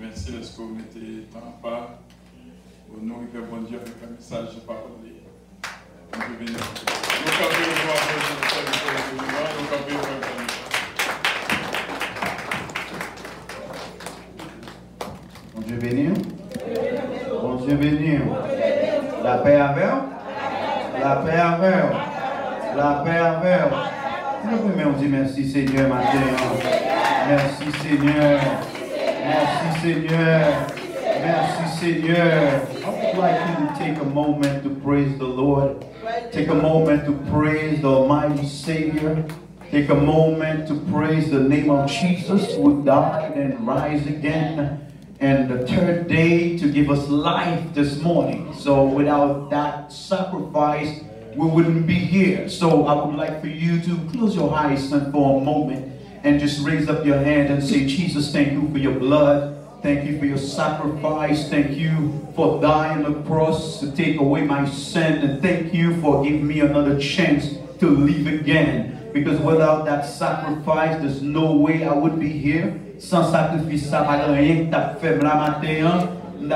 merci de ce que vous mettez tant pas. Au nom de bon Dieu avec un message de parole. Bon Dieu béni. Nous campons le voir avec nous campons Bon Dieu béni. Bon Dieu béni. La paix avec vous. La paix avec vous. La paix avec vous. On dit merci Seigneur matin. Merci Seigneur. Merci Seigneur. Merci Seigneur. I would like you to take a moment to praise the Lord. Take a moment to praise the Almighty Savior. Take a moment to praise the name of Jesus who died and rise again. And the third day to give us life this morning. So without that sacrifice, we wouldn't be here. So I would like for you to close your eyes for a moment and just raise up your hand and say, Jesus, thank you for your blood. Thank you for your sacrifice. Thank you for dying on the cross to take away my sin. And thank you for giving me another chance to live again. Because without that sacrifice, there's no way I would be here. Sans sacrifice, ça va rien que t'as fait là matin. Nous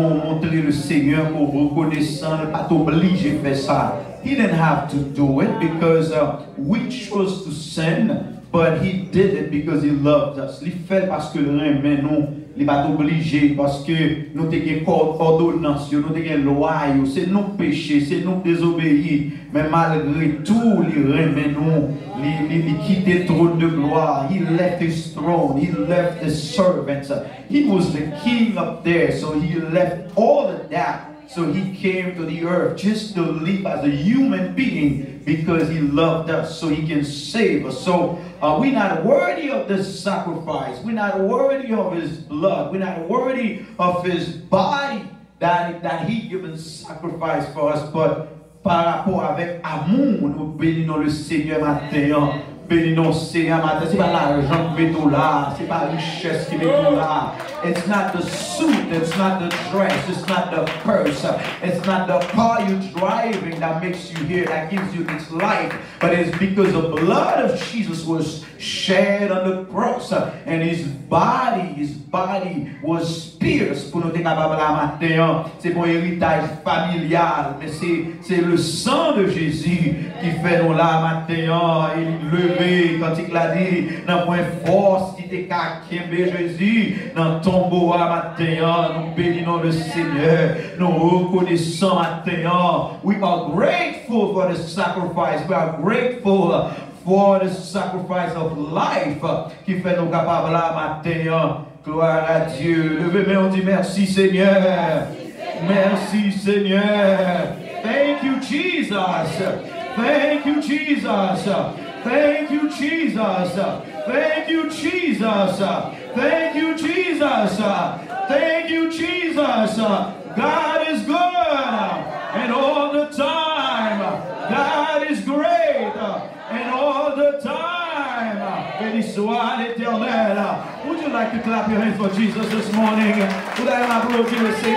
montrer le Seigneur pour reconnaissant, pas t'obliger de faire ça. He didn't have to do it because we chose to sin. But he did it because he loved us. Il fait parce que le remet nous, il n'est pas obligé parce que nous avons ordonnance, nous avons loi, c'est nous péchés, c'est nous désobéir. Mais malgré tout, il remet nous, il quitte le trône de gloire. He left his throne, he left his servants. He was the king up there, so he left all of that. So he came to the earth just to live as a human being because he loved us so he can save us. So we're not worthy of this sacrifice. We're not worthy of his blood. We're not worthy of his body that he given sacrifice for us. But par rapport avec amour, nous bénissons le Seigneur matin. Bénissons le Seigneur matin. C'est pas l'argent qui met tout là. C'est pas la richesse qui met tout là. It's not the suit, it's not the dress, it's not the purse, it's not the car you're driving that makes you here, that gives you this life, but it's because the blood of Jesus was shed on the cross, and his body was pierced. Pour nous être capables la matin, c'est pour héritage familial, mais c'est le sang de Jésus qui fait nous la matin, il levé quand il l'a dit, dans point force qui était qu'à Jésus, dans tombeau à matin, nous bénissons le Seigneur, nous reconnaissons matin. We are grateful for the sacrifice. We are grateful for the sacrifice of life qui fait nous capables là matin. Gloire à Dieu. Levez-moi, on dit merci Seigneur. Merci Seigneur. Thank you Jesus. Thank you Jesus. Thank you Jesus. Thank you Jesus. Thank you Jesus. Thank you Jesus. God is good and all the time. God is great and all the time. Béni soit l'Éternel. Would you like to clap your hands for Jesus this morning? Would I applaud you and say,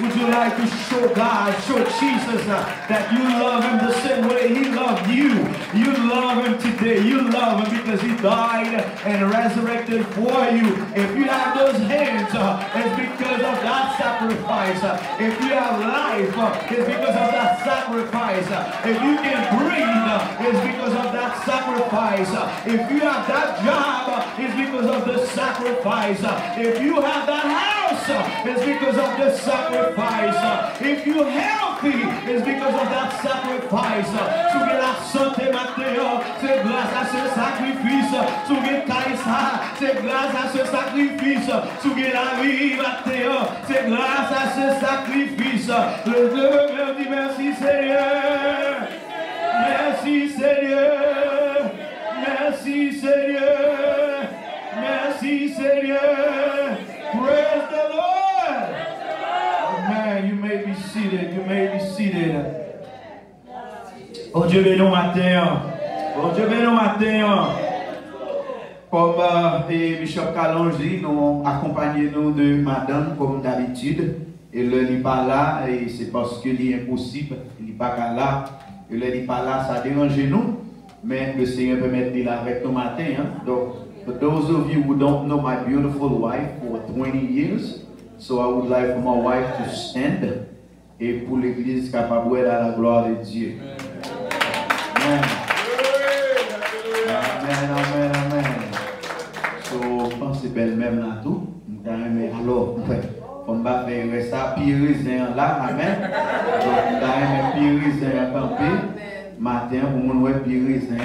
would you like to show God, show Jesus that you love him the same way he loved you? You love him today. You love him because he died and resurrected for you. If you have those hands, it's because of that sacrifice. If you have life, it's because of that sacrifice. If you can breathe, it's because of that sacrifice. If you have that job, it's because of the sacrifice. If you have that house, it's because of the sacrifice. If you're healthy, it's because of that sacrifice. Tu veux la santé matin, c'est grâce à ce sacrifice. Tu veux Kaïsa, c'est grâce à ce sacrifice. Tu veux la vie matin, c'est grâce à ce sacrifice. Le Dieu dit merci Seigneur. Merci Seigneur. Merci Seigneur. Merci Seigneur. Praise the Lord. Amen. You may be seated. You may be seated. Oh Dieu béni au matin. Oh Dieu béni au matin. Comme Bishop Kalonji nous accompagnons nous de madame comme d'habitude. Et le n'est pas là, et c'est parce qu'il est impossible, il n'est pas là. Et le n'est pas là, ça dérange nous. Mais le Seigneur peut mettre là avec nous matin. Hein? Donc For those of you who don't know my beautiful wife for 20 years, so I would like for my wife to stand et pour l'église capable d'être à la gloire de Dieu. Amen. Amen, amen, amen. So, pensez belle-même là tout. Alors, on va faire ça, piriser là, amen. Donc, on va piriser en campé. Matin, on va piriser.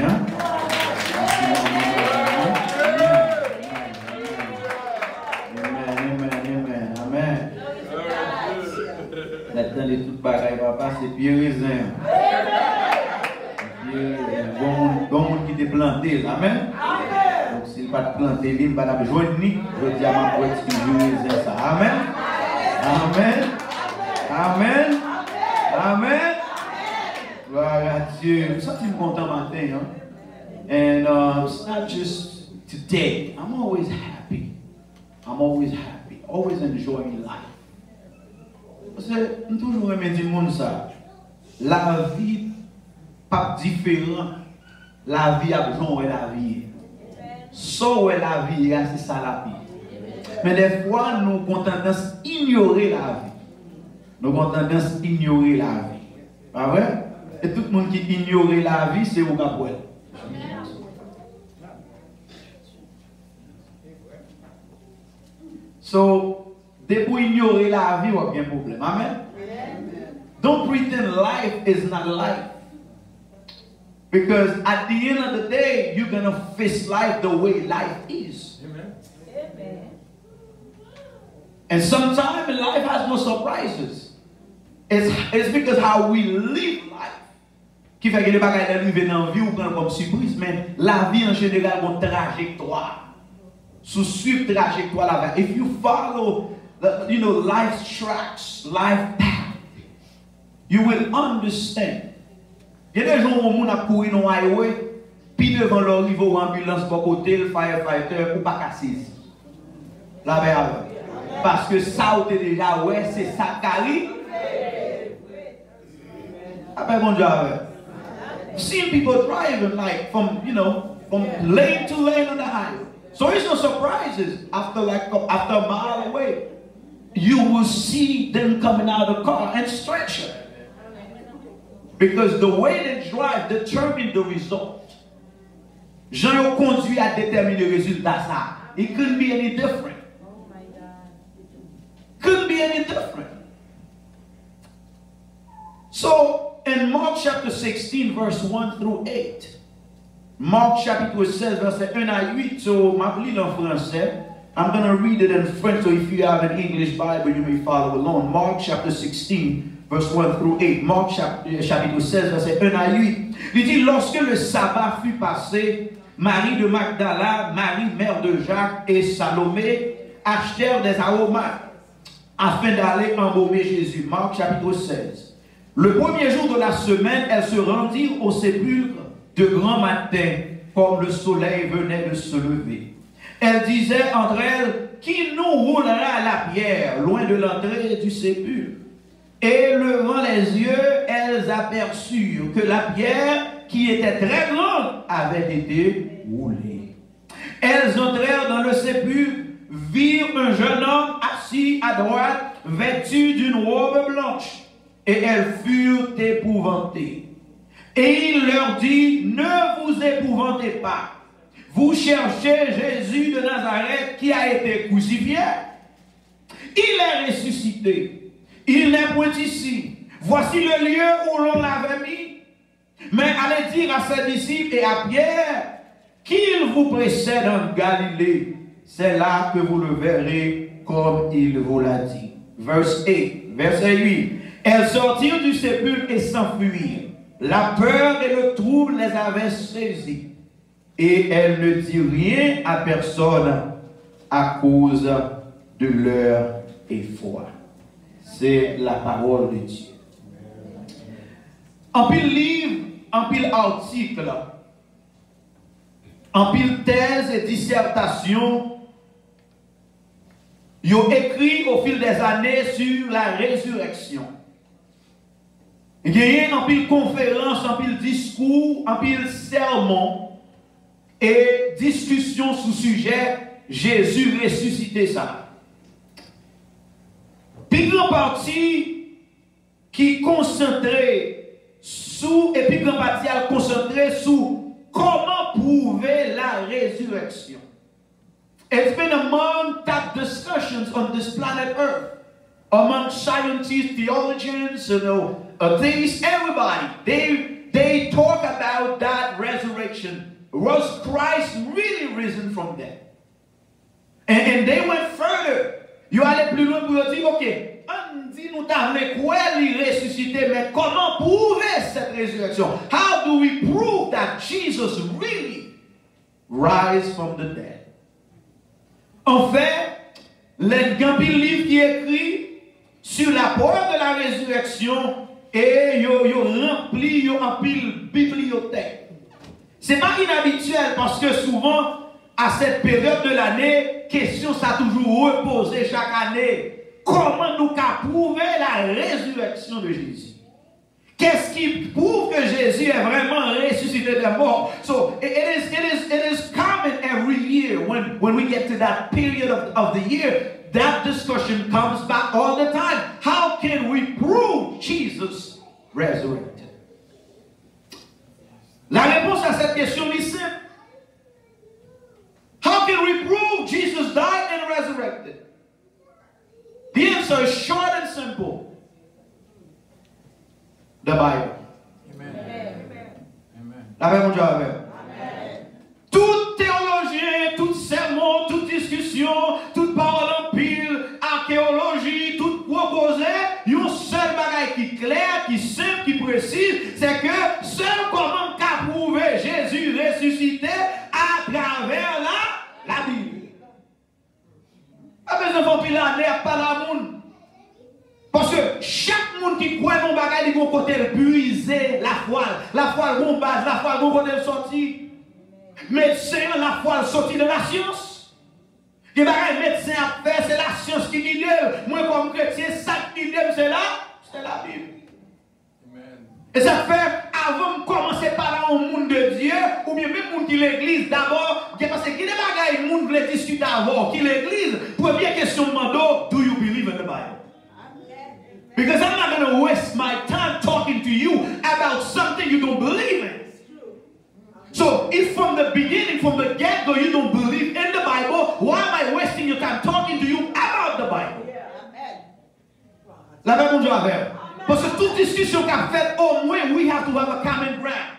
Maintenant, les toutes bagailles, papa, c'est pirisin. Bon monde qui te planté, amen. Donc, s'il pas te planté, il va pas joindre ni. Je dis à ma poète qui pirisin ça. Amen. Amen. Amen. Amen. Gloire à Dieu. Je suis content matin. Hein? And it's not just today. I'm always happy. I'm always happy. Always enjoying life. Parce que nous toujours aimé dire monde ça. La vie pas différent. La vie a besoin de la vie. So la vie, c'est ça la vie. Mais des fois nous avons tendance à ignorer la vie. Nous avons tendance à ignorer la vie. Pas vrai? Et tout le monde qui ignore la vie, c'est au Gabriel. So, dès pour ignorer la vie, on a un problème. Amen. Don't pretend life is not life. Because at the end of the day, you're going to face life the way life is. Amen. And sometimes life has no surprises. It's because how we live life. Qui fait que les bagages arrivent dans la vie ou prennent comme surprise, mais la vie en général a une trajectoire. So suivre trajectoire là-bas. If you follow the, life's tracks, life path, you will understand. Il y a des gens où on a couru dans le highway, puis devant leur niveau ambulance pour côté, le firefighter, ou pas casser. Là-bas. Parce que ça, on déjà, ouais, c'est ça qui arrive. Après, bon Dieu, seeing people driving like from lane to lane on the highway. So it's no surprises after a mile away. You will see them coming out of the car and stretch it. Because the way they drive determines the result. Jean conduit à déterminer le résultat ça. It couldn't be any different. Oh my God. Couldn't be any different. So in Mark chapter 16 verse 1 through 8. Marc chapitre 16 verset 1 à 8. So ma lis en français. I'm going to read it in French, so if you have an English Bible, you may follow along. Mark chapter 16 verse 1 through 8. Marc chapitre 16 verset 1 à 8. Il dit, lorsque le sabbat fut passé, Marie de Magdala, Marie mère de Jacques et Salomé achetèrent des aromates afin d'aller embaumer Jésus. Marc chapitre 16. Le premier jour de la semaine, elles se rendirent au sépulcre de grand matin, comme le soleil venait de se lever. Elles disaient entre elles, qui nous roulera la pierre loin de l'entrée du sépulcre? Et levant les yeux, elles aperçurent que la pierre, qui était très grande, avait été roulée. Elles entrèrent dans le sépulcre, virent un jeune homme assis à droite, vêtu d'une robe blanche, et elles furent épouvantées. Et il leur dit, ne vous épouvantez pas. Vous cherchez Jésus de Nazareth qui a été crucifié. Il est ressuscité. Il n'est point ici. Voici le lieu où l'on l'avait mis. Mais allez dire à ses disciples et à Pierre qu'il vous précède en Galilée. C'est là que vous le verrez comme il vous l'a dit. Verset 8. Elles sortirent du sépulcre et s'enfuirent. La peur et le trouble les avaient saisies. Et elles ne dirent rien à personne à cause de leur effroi. C'est la parole de Dieu. En pile livre, en pile article, en pile thèse et dissertation, ils ont écrit au fil des années sur la résurrection. Il y a en pile conférence, en pile discours, en pile sermon et discussion sous sujet Jésus ressuscité ça. Puis grand partie qui concentré sous et puis grand partie à concentré sous comment prouver la résurrection. It's been among top discussions on this planet Earth among scientists, theologians, atheists, everybody. They talk about that resurrection. Was Christ really risen from death? And they went further. You allez plus loin pour dire, ok, on dit nous t'avons quoi il ressuscité, mais comment prouver cette résurrection? How do we prove that Jesus really rise from the dead? En fait, les grands livres qui écrit sur la peur de la résurrection et yo rempli yo en pile bibliothèque. C'est pas inhabituel parce que souvent à cette période de l'année, question ça a toujours reposé chaque année. Comment nous pouvons prouver la résurrection de Jésus? Qu'est-ce qui prouve que Jésus est vraiment ressuscité des morts? So it is common every year when we get to that period of the year, that discussion comes back all the time. How can we prove Jesus resurrected? La réponse à cette question est simple. How can we prove Jesus died and resurrected? The answer is short and simple. The Bible. Amen. La paix, mon Dieu, amen. Toute théologien, tout sermon, toute discussion, toute parole en pile, archéologie, tout proposé, une seule bagaille qui est claire, qui est simple, qui précise, c'est que seul comment qu'a prouvé Jésus ressuscité à travers la Bible. Pas besoin de faire pile à l'air, pas la monde. Parce que chaque monde qui croit dans le bagage, il va côté puiser la foi, bon base, la foi, bon côté sorti. Médecin, la foi sorti de la science. Les bagages médecin à faire, c'est la science qui guide. Moi, comme chrétien, ça qui guide, c'est la Bible. Amen. Et ça fait, avant de commencer par là au monde de Dieu, ou bien même monde qui l'église, d'abord, parce que qui des bagages, le monde veut discuter avant, qui l'église, première question demande, do you believe in the Bible? Because I'm not going to waste my time talking to you about something you don't believe in. So if from the beginning, from the get-go, you don't believe in the Bible, why am I wasting your time talking to you about the Bible? La paix, mon Dieu, avec. Parce que toute discussion qu'a faite, au moins, we have to have a common ground.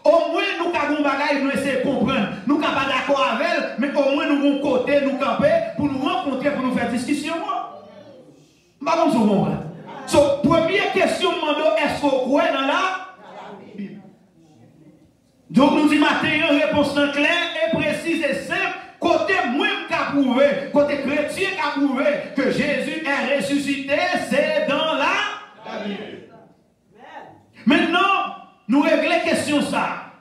Au moins, nous avons bagaille, nous essayons de comprendre. Nous ne sommes pas d'accord avec elle, mais au moins, nous avons côté, nous camper, pour nous rencontrer, pour nous faire discussion. Pas comme ça, vous comprenez? So, première question, est-ce qu'on croit dans la Bible? Donc, nous disons matin, une réponse claire et précise et simple. Côté moi qui a prouvé, côté chrétien qui a prouvé que Jésus est ressuscité, c'est dans la Bible. Maintenant, nous réglons la question ça.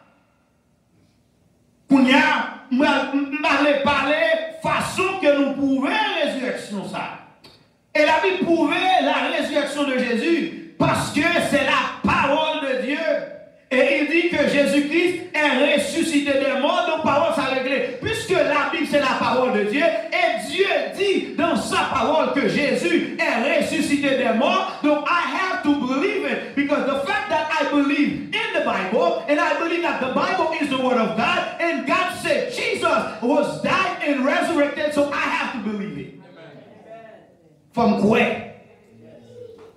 Qu'on y a parler façon que nous prouvons la résurrection ça. Et la Bible prouvait la résurrection de Jésus parce que c'est la parole de Dieu. Et il dit que Jésus-Christ est ressuscité des morts, donc parole ça réglé. Puisque la Bible c'est la parole de Dieu, et Dieu dit dans sa parole que Jésus est ressuscité des morts, donc I have to believe it. Because the fact that I believe in the Bible, and I believe that the Bible is the word of God, and God said Jesus was died and resurrected, so I have to believe it. Comme quoi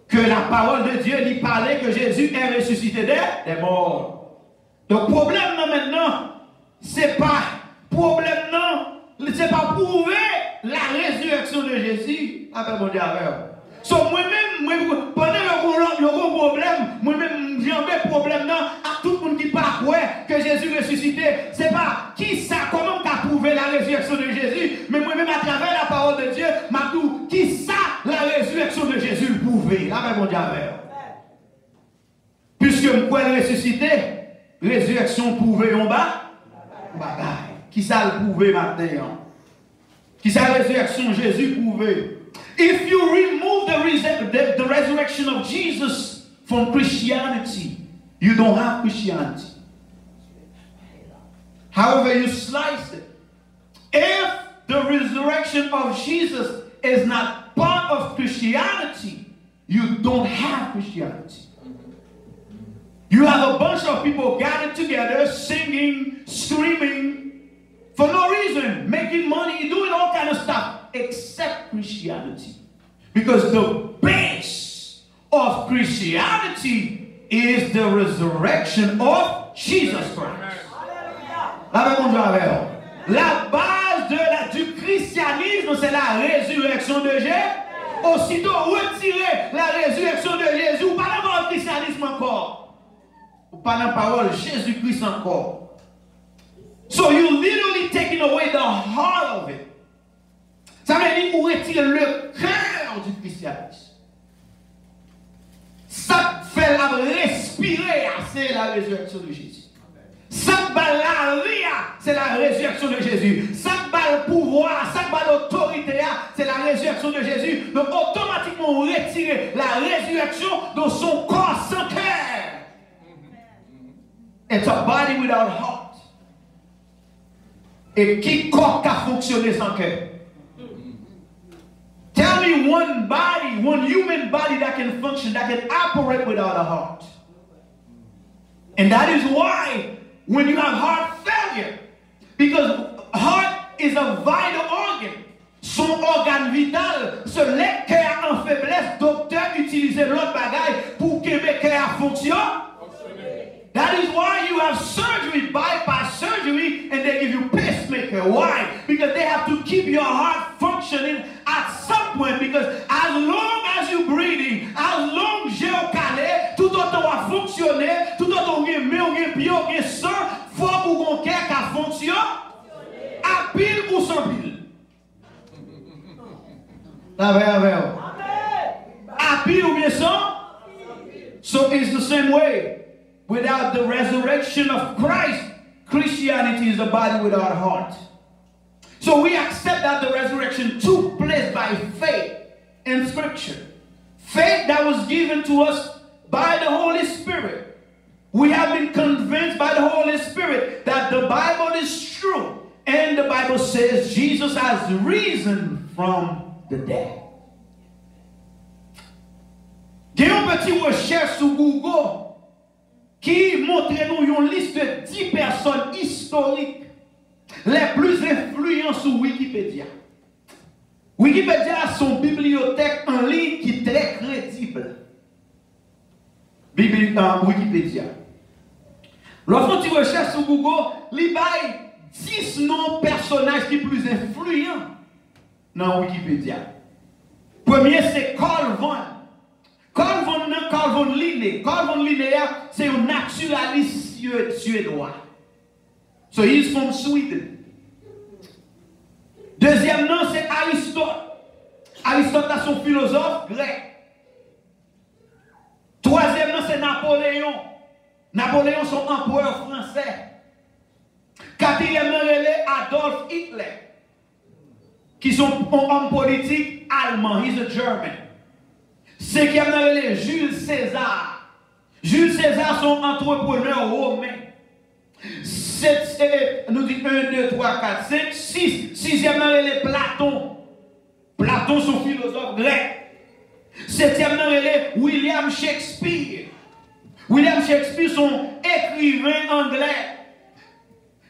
que la parole de Dieu lui parlait que Jésus est ressuscité des morts. Donc problème non maintenant, c'est pas problème non, c'est pas prouver la résurrection de Jésus. Avec mon Dieu avec. So moi-même, pendant le problème, moi-même j'ai un problème non à tout le monde qui parle que Jésus ressuscité. C'est pas qui ça, comment qu'a prouvé la résurrection de Jésus, mais moi-même à travers la parole de Dieu, m'a dit qui ça la résurrection de Jésus le prouvé. Là avec mon Dieu avec. Puisque moi ressuscité, résurrection prouvée en bas, bagaille. Qui ça le prouvé maintenant? Qui ça la résurrection Jésus prouvé? If you remove the resurrection of Jesus from Christianity, you don't have Christianity. however you slice it, if the resurrection of Jesus is not part of Christianity, you don't have Christianity. You have a bunch of people gathered together, singing, screaming, for no reason, making money, doing all kind of stuff, except Christianity. Because the base of Christianity is the resurrection of Jesus Christ. La base du christianisme, c'est la résurrection de Jésus. Aussitôt retirer la résurrection de Jésus, ou pas dans le christianisme encore. Ou pas dans la parole Jésus-Christ encore. So you're literally taking away the heart of it. Ça veut dire pour retirer le cœur du christianisme. Ça fait la respirer, c'est la résurrection de Jésus. Ça bat la vie, c'est la résurrection de Jésus. Ça bat le pouvoir, ça bat l'autorité, c'est la résurrection de Jésus. Donc automatiquement on retire la résurrection dans son corps sans cœur. It's a body without heart. Et qui corps a fonctionné sans cœur? Tell me one body, one human body that can function, that can operate without a heart. And that is why when you have heart failure, because heart is a vital organ, son organe vital, ce le cœur en faiblesse, docteur utilise l'autre bagaille pour que le cœur fonctionne. That is why you have surgery, bypass surgery, and they give you pacemaker. Why? Because they have to keep your heart functioning at some point. Because as long as you're breathing, as long as you're calé, tout autant va fonctionner, tout autant vous avez pied, vous avez sang, faut que vous ayez qu'à fonctionner, à pile ou sans pile. À pile ou bien sans? So it's the same way. Without the resurrection of Christ, Christianity is a body without heart. So we accept that the resurrection took place by faith in Scripture. Faith that was given to us by the Holy Spirit. We have been convinced by the Holy Spirit that the Bible is true. And the Bible says Jesus has risen from the dead. Il y a une petite recherche sur Google qui montre nous une liste de 10 personnes historiques les plus influentes sur Wikipédia. Wikipédia a son bibliothèque en ligne qui est très crédible. Wikipédia. Lorsqu'on recherche sur Google, il y a 10 noms personnages qui sont plus influents dans Wikipédia. Premier, c'est Carl von Linné. Carl von Linné, c'est un naturaliste suédois. So he's from Sweden. Deuxième nom, c'est Aristote. Aristote est son philosophe grec. Troisième nom, c'est Napoléon. Napoléon, son empereur français. Quatrième nom, c'est Adolf Hitler, qui sont un homme politique allemand. He's a German. Cinquième nom, c'est Jules César. Jules César, son entrepreneur romain. Nous disons 1, 2, 3, 4, 5, 6. Sixième nom, c'est Platon. Platon, son philosophe grec. Septième nom, c'est William Shakespeare. William Shakespeare, son écrivain anglais.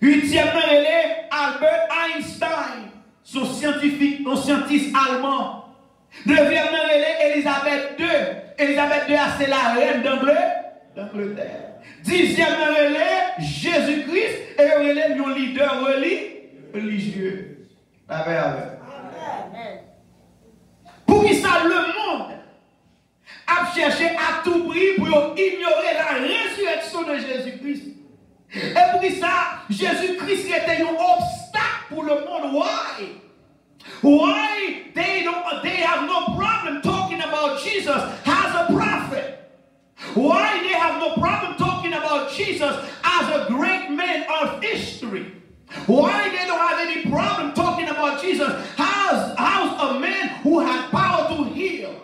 Huitième nom, c'est Albert Einstein, son scientiste allemand. Neuvième nom, c'est Élisabeth II. Élisabeth II, c'est la reine d'Angleterre. Dixième nom, c'est Jésus-Christ et il est un leader religieux. Amen. Pour qui ça, le monde a cherché à tout prix pour ignorer la résurrection de Jésus-Christ. Et pour qui ça, Jésus-Christ était un obstacle pour le monde. Why? Why they have no problem talking about Jesus as a prophet? Why they have no problem talking about Jesus as a great man of history? Why they don't have any problem talking about Jesus as a man who had power to heal,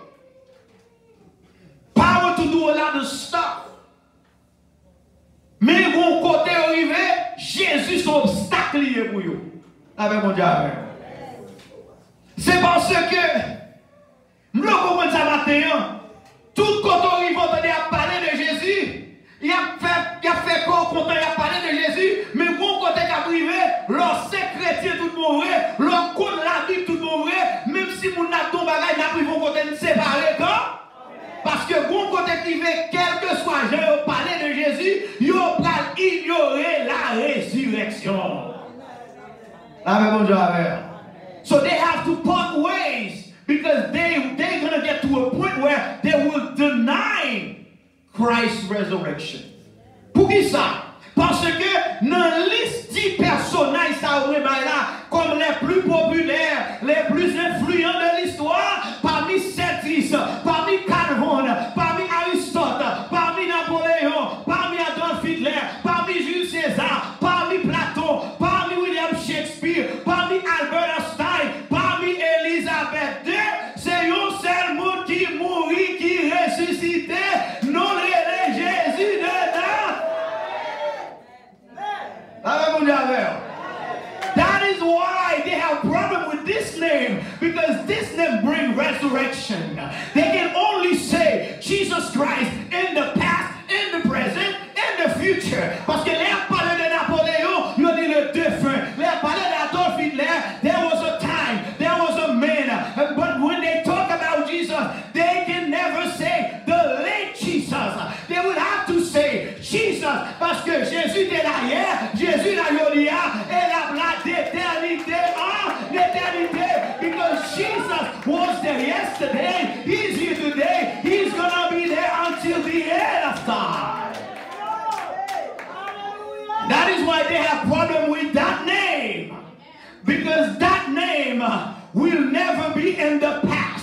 power to do a lot of stuff? Mais bon côté arrivé, Jésus son obstacle lié pour eux. Avec mon Dieu. C'est parce que, nous comprenons ça matin, tout quand on arrive à parler de Jésus, il a fait quoi quand il a parlé de Jésus, mais bon côté qui a privé, leur chrétien tout le monde vrai, leur compte la Bible tout le monde vrai, même si mon n'a ton bagage n'a privé côté de séparer quand. Parce que bon côté privé, quel que soit j'ai parlé de Jésus, il va ignorer la résurrection. Amen, mon Dieu, amen. So they have to part ways because they're going to get to a point where they will deny Christ's resurrection. Pour qui ça? Parce que dans la liste de personnages comme les plus populaires, les plus influents de l'histoire, parmi Cédric, parmi Calvin, parmi Aristote, parmi Napoléon, parmi Adolf Hitler, parmi Jules César, parmi Platon, parmi William Shakespeare, parmi Albert Einstein, parmi Elisabeth II, c'est un seul monde qui mourit, qui ressuscitait, non les Jésus dedans. That is why they have problem with this name, because this name brings resurrection. They can only say Jesus Christ in the past, in the present, in the future. Parce que les parlé de Napoléon, you need a different. Les parlé d'Adolf Hitler, there was a time, there was a man. But when they talk about Jesus, they can never say the late Jesus. They would have to say Jesus, parce que Jésus est là hier, Jésus est là aujourd'hui, et la d'éternité en éternité. Because Jesus was there yesterday, He's here today, He's gonna be there until the end of time. That is why they have problem with that name, because that name will never be in the past.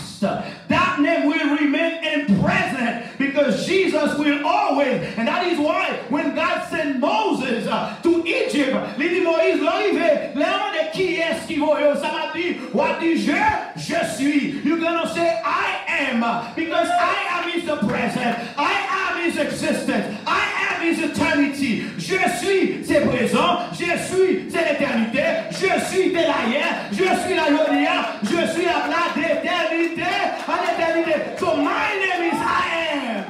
That name will remain in present, because Jesus will always, and that is why when God sent Moses to Egypt, il dit Moïse, l'arrivée, l'homme de qui est-ce qui va, ça m'a dit, what is je suis. You're gonna say I am, because I am is the present, I am is existence, I am is eternity. Je suis, c'est présent, je suis, c'est l'éternité, je suis de l'ailleurs, je suis la jodia, je suis la place d'éternité à l'éternité. So my name is I am.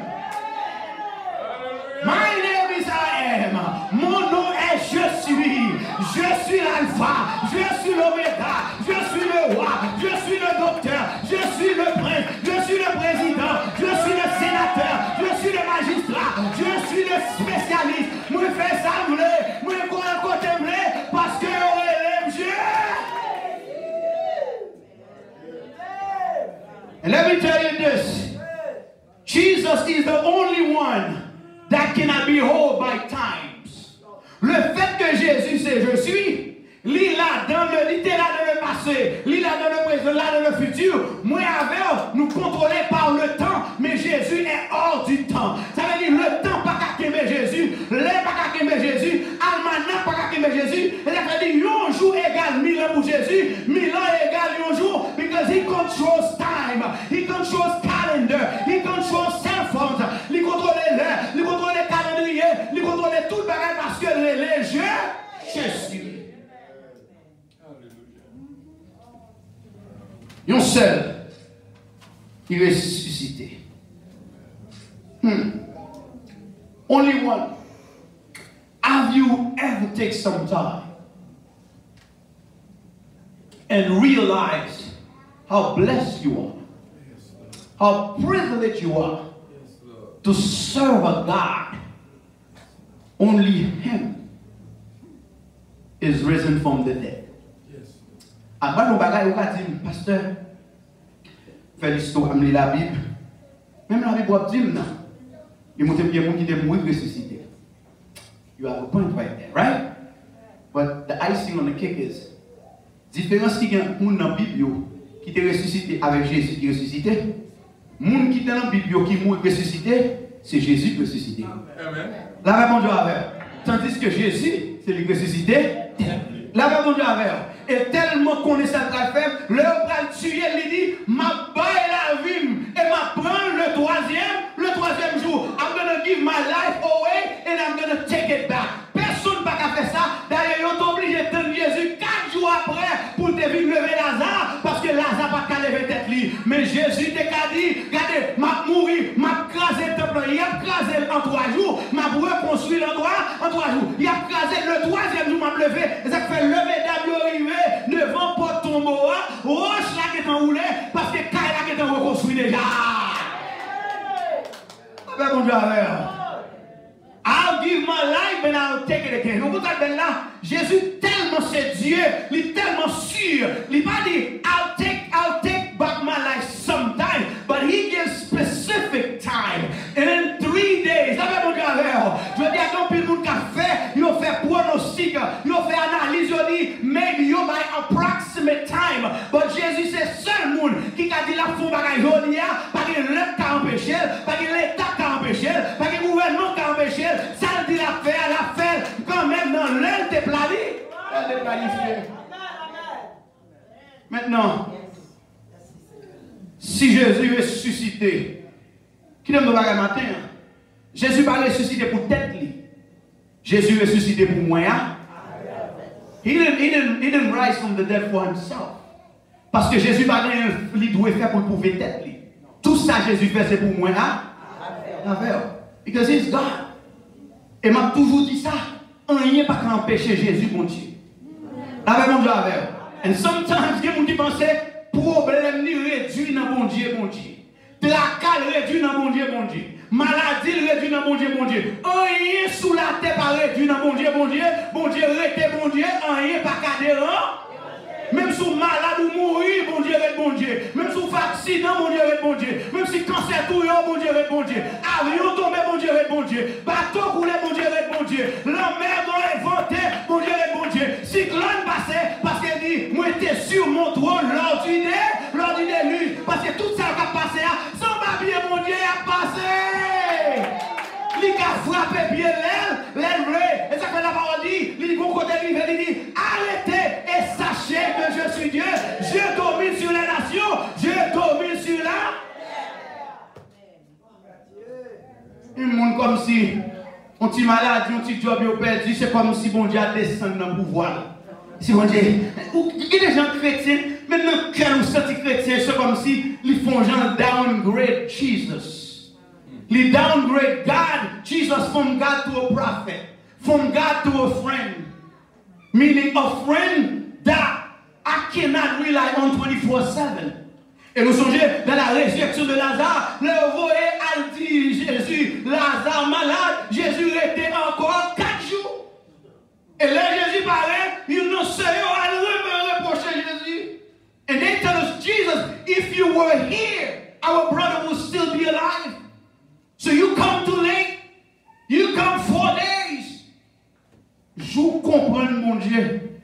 My name is I am. Mon nom est je suis. Je suis l'alpha. Je suis l'oméga. Je suis le roi. Je suis le docteur. Je suis le prince. Je suis le président. Je suis le sénateur. Je suis le magistrat. Je suis le spécialiste. Moi fais ça m'le. Moi quoi côté m'le parce que on élève Dieu. And let me tell you this. Jesus is the only one that cannot be held by times. Le fait que Jésus c'est je suis, lui là dans le passé, lui là dans le présent, là dans le futur, moi avec nous contrôlés par le temps, mais Jésus est hors du temps. Ça veut dire le temps pas qu'à aimer Jésus, l'air pas qu'à aimer Jésus, almanach pas qu'à aimer Jésus, et ça veut dire un jour égale 1000 ans pour Jésus, 1000 ans égale un jour, because he controls time, he controls calendar, he controls cell phones, il contrôle l'heure, il contrôle les calendriers, il contrôle tout le bagage parce que les jeux, je suis. Un seul qui est ressuscité. Only one. Have you ever taken some time and realized how blessed you are, how privileged you are to serve a God? Only Him is risen from the dead. Après, nous bagaille, on a dit, pasteur, fait l'histoire, on lit la Bible. Même la Bible, on dit, non. Il y a des gens qui sont morts ressuscités. You have a point right there, right? But the icing on the cake is, différence qui est dans la Bible qui est ressuscité avec Jésus qui est ressuscité. Moun qui est dans la Bible qui est ressuscité, c'est Jésus qui est ressuscité. Amen. La réponse avec. Tandis que Jésus, c'est lui ressuscité. La réponse avec. Et tellement connaissant la femme, l'heure va tuer, il dit, ma baille la vie et ma prendre le troisième jour. I'm going to give my life away and I'm going to take it back. Personne n'a pas fait ça. D'ailleurs, Mais Jésus t'a dit, regardez, m'a mouru, m'a crasé le temple, il a crasé en 3 jours, m'a reconstruit l'endroit en 3 jours. Il a crasé le 3e jour, m'a levé, et ça fait lever d'âme arrivé devant porte tombeau, roche là qui est enroulé, parce que Kaï là qui est reconstruit déjà. Avec mon Dieu, I'll give my life and I'll take it again. Vous comprenez là, Jésus tellement c'est Dieu, il est tellement sûr, il n'a pas dit I'll take back my life sometime, but he gives specific time. And in 3 days, avec mon Dieu, je veux dire, quand le monde a fait, il a fait pronostic, il a fait analyse, il a dit maybe you by approximate time. But Jésus c'est le seul monde qui a dit la fond bagaille jolie, pas qu'il l'État qui a empêché, pas qu'il l'État qui a empêché, pas qu'il le gouvernement qui a empêché. Ça dit la fait quand même dans l'aile de planifié. Maintenant, si Jésus est ressuscité, qui ne me pas matin, Jésus n'est pas ressuscité pour tête. Jésus est ressuscité pour moi. He didn't rise from the dead for himself. Parce que Jésus n'a pas doit faire pour prouver tête. Tout ça Jésus fait c'est pour moi. Because he's God. Et m'a toujours dit ça, rien pas qu'à empêcher Jésus, mon Dieu. Avec mon Dieu, avec. And sometimes, il y a des gens qui pensent, problème ni réduit dans mon Dieu, mon Dieu. Tracal réduit dans mon Dieu, mon Dieu. Maladie réduit dans mon Dieu, mon Dieu. Rien sous la tête pas réduit dans mon Dieu, mon Dieu. Mon Dieu, rété, mon Dieu, rien pas cadérant. Même si malade ou mourir, bon Dieu est bon Dieu. Même si accident, bon Dieu est bon Dieu. Même si cancer tout, bon Dieu est bon Dieu. Avion tombé, bon Dieu est bon Dieu. Bateau coulé, bon Dieu est bon Dieu. La mer est inventée, bon Dieu est bon Dieu. Cyclone passé, parce qu'elle dit, moi j'étais sur mon trône lors du déluge. Parce que tout ça qui a passé, sans papier, mon Dieu a passé. Il a frappé bien l'aile vraie. Et ça fait la parole dit, il dit, il dit, arrêtez et sachez que je suis Dieu. Je domine sur les nations, je domine sur la terre. Un monde comme si, on petit maladie, un petit job perdu, c'est comme si bon Dieu a descendu dans le pouvoir. Si bon Dieu, il y a des gens chrétiens, maintenant quand nous sommes chrétiens, c'est comme si ils font genre downgrade Jesus. They downgrade God, Jesus, from God to a prophet, from God to a friend. Meaning a friend that I cannot rely on 24/7. Et nous songeons dans la résurrection de Lazare, le voyez a dit Jésus, Lazare malade, Jésus était encore 4 jours. Et là Jésus parlait, ils n'ont pas à reprocher Jésus. And they tell us, Jesus, if you were here, our brother would still be alive. So you come too late. You come 4 days. Je comprends mon Dieu.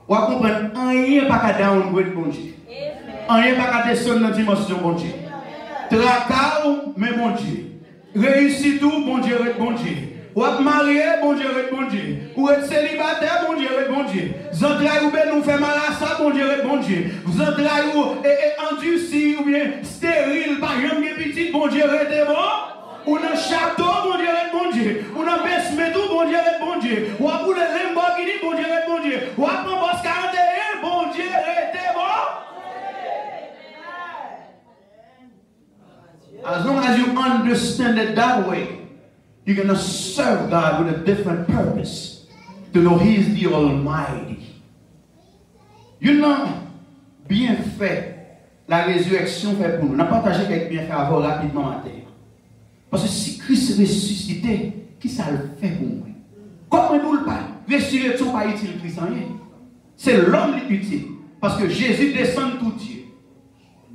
Vous comprenez, rien pas qu'à downgrade mon Dieu. Rien pas qu'à descendre dans la dimension mon Dieu. Tracal, mais mon Dieu. Réussit tout, mon Dieu, bon Dieu. Ou êtes marié, bon Dieu, bon Dieu. Ou êtes célibataire, bon Dieu, bon Dieu. Vous entrailles ou bien nous fait mal à ça, bon Dieu, bon Dieu. Vous entrailles ou endurci ou bien stérile, par exemple, petit, bon Dieu, bon. Ou dans château, bon Dieu, bon Dieu. Ou dans Besmetou, bon Dieu, bon Dieu. Ou à pour le Lamborghini, bon Dieu, bon Dieu. Ou à pour Boss 41, bon Dieu, bon. As long as you understand it that way, you're going to serve God with a different purpose. To know He is the Almighty. You know, bien fait, la résurrection fait pour nous. On a partagé quelques bienfaits avant rapidement matin. Parce que si Christ est ressuscité, qui ça le fait pour moi? Comment nous le pas? Résurrection pas utile Christ en rien. C'est l'homme qui est utile. Parce que Jésus descend tout Dieu.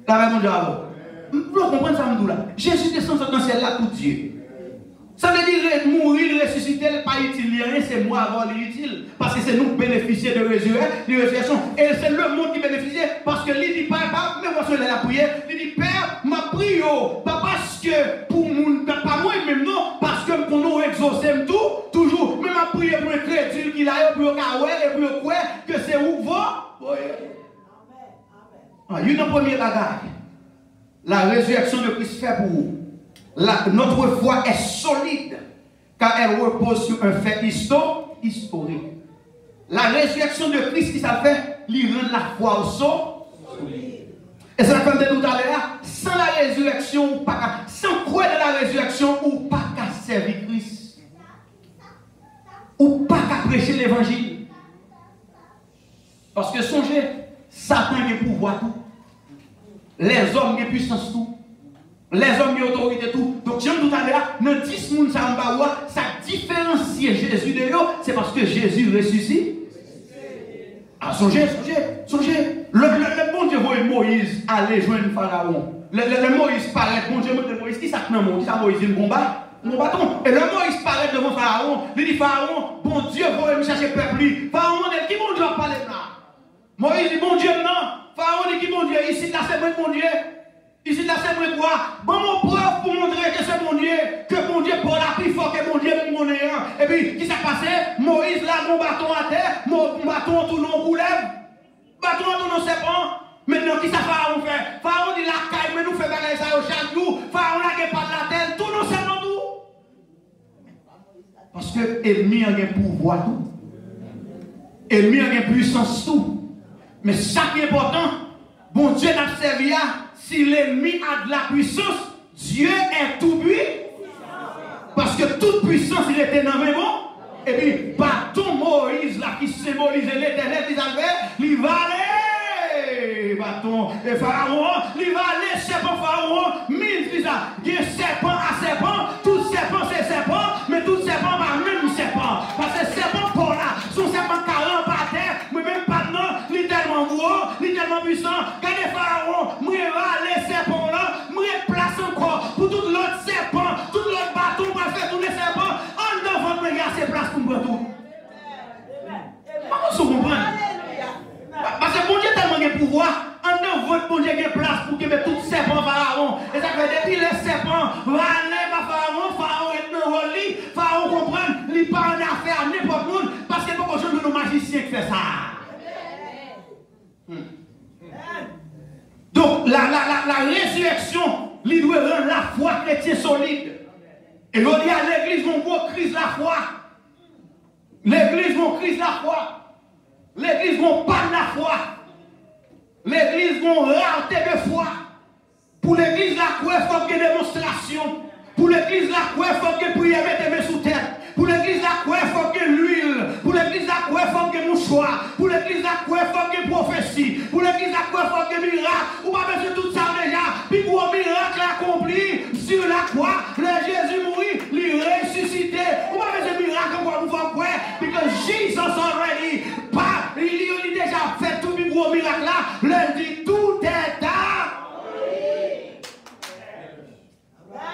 Là, mon Dieu, vous comprenez ça, là? Jésus descend dans le ciel là tout Dieu. Ça veut dire mourir, ressusciter, pas utile, rien, c'est moi avoir l'utile. Parce que c'est nous bénéficier de résurrection. Et c'est le monde qui bénéficie. Parce que lui dit, Père, mais moi, je la prière. Il dit, Père, ma prière, pas parce que pour mon, pas moi même, non, parce que pour nous exaucer tout, toujours. Mais ma prière pour un créature qu'il a, pour et pour quoi, que c'est où va. Il y a une première bagaille. La résurrection de Christ fait pour vous. Notre foi est solide car elle repose sur un fait historique. La résurrection de Christ, qui ça fait, lui rend la foi solide. Et ça comme tout à l'heure, sans la résurrection, sans croire de la résurrection, ou pas qu'à servir Christ. Ou pas qu'à prêcher l'évangile. Parce que songez, Satan a pouvoir tout. Les hommes ont puissance tout. Les hommes ont autorité tout. Donc, j'aime tout à l'heure, dans 10 moun ça différencie Jésus de eux, c'est parce que Jésus ressuscite. Ah, songez. Le bon Dieu voit Moïse aller joindre Pharaon. Le Moïse paraît, bon Dieu montre Moïse, qui ça que non, ça Moïse il combat. Mon bâton. Et le Moïse paraît devant Pharaon. Il dit Pharaon, bon Dieu voit me chercher peuple. Pharaon dit qui bon Dieu a parlé là. Moïse dit bon Dieu non. Pharaon dit qui bon Dieu, ici là c'est moi mon Dieu. Ici là c'est moi quoi. Bon mon preuve pour montrer que c'est mon Dieu. Que mon Dieu pour la plus fort que mon Dieu mon néant. Et puis, qui s'est passé? Moïse là, mon bâton à terre, mon bâton tout non coulève. Bâton tout non serpent. Maintenant, qui ça Pharaon fait? Pharaon dit la caille, mais nous fait bagaille ça au chaque jour. Pharaon n'a pas de la terre, tout non serpent tout. Parce que l'ennemi a un pouvoir tout. L'ennemi a une puissance tout. Mais ça qui est important, bon Dieu n'a servi à, si l'ennemi a de la puissance, Dieu est tout puissant. Parce que toute puissance, il était dans le bon. Et puis, bâton Moïse, là, qui symbolise l'éternel, il va aller. Bâton et Pharaon, il va aller, serpent Pharaon, mille qui ça. Il y a serpent à serpent, tout serpent c'est serpent, mais tout serpent par même serpent. Parce que serpent pour là, son serpent 40 par terre, mais même pas de nom, il est tellement gros, il est tellement puissant. Regardez Pharaon, moi je vais aller serpent là, moi je place encore pour tout l'autre serpent, tout l'autre bâton pour faire tous les serpents. En devant, moi j'ai assez place pour me tout. Comment vous comprenez? Parce que bon Dieu a tellement de pouvoir, en devant, bon Dieu a place pour que tout serpent Pharaon. Et ça fait depuis les serpents, va aller par Pharaon, Pharaon est dans le lit, Pharaon comprend, il n'est pas en affaire à n'importe où, parce que beaucoup de nos magiciens qui font ça. Donc, la résurrection, il doit rendre la foi chrétienne solide. Et l'on dit à l'église, mon gros crise la foi. L'église, mon crise la foi. L'église, mon pas de la foi. L'église, mon rareté de foi. Pour l'église, la foi, il faut qu'il y ait démonstration. Pour l'église, la foi, il faut qu'il y ait prière, mettre sous tête. Pour l'église, la foi, il faut qu'il y ait l'huile. Pour l'église, la foi, il faut qu'il y ait mouchoir. Pour l'église, la foi, il faut qu'il y ait prophétie. Pour l'église, la foi, il faut qu'il y ait miracle. Ou pas besoin de tout ça déjà. Puis pour un miracle accompli sur la croix, le Jésus mourit, il ressuscité. Ou pas besoin de miracle encore une fois, because Jesus already, il déjà fait tout le gros miracle là. Le dit tout est à.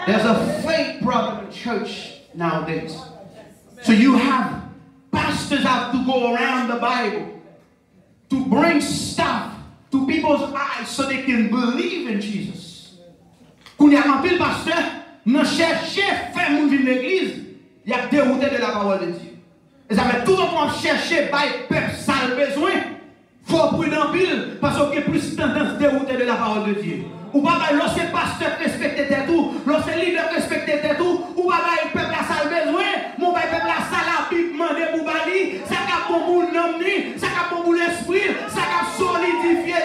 There's a faith problem in church nowadays. So you have pastors have to go around the Bible to bring stuff to people's eyes so they can believe in Jesus. Quand il y a un pile pasteur, nous cherchons faire mourir l'église, il y a dérouté de la parole de Dieu. Et ça fait tout le temps chercher par le peuple ça le besoin. Il faut prudent pile parce qu'il y a plus tendance dérouté de la parole de Dieu. Ou pas lorsque pasteur respecte tout, lorsque leader respecte tout, ou pas le peuple a ça le besoin, mon peuple a ça la Bible demandé pour bali, ça a bon bout l'homme, ça a bon bout l'esprit, ça a solidifié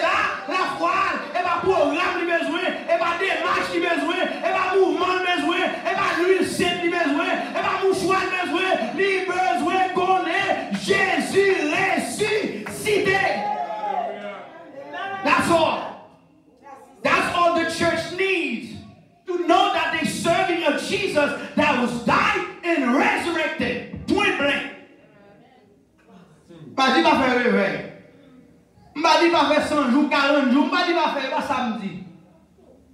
la foi, et pas programme le besoin, et pas démarche le besoin, et pas mouvement le besoin, et pas l'huile sainte le besoin, et pas mouchoir le besoin, le besoin qu'on est Jésus ressuscité. That's all. That's all the church needs. To know that they're serving a Jesus that was died and resurrected. Point blank. Pas dit pas faire réveil. Pas dit pas faire 100 jours, 40 jours. Pas dit pas faire pas samedi.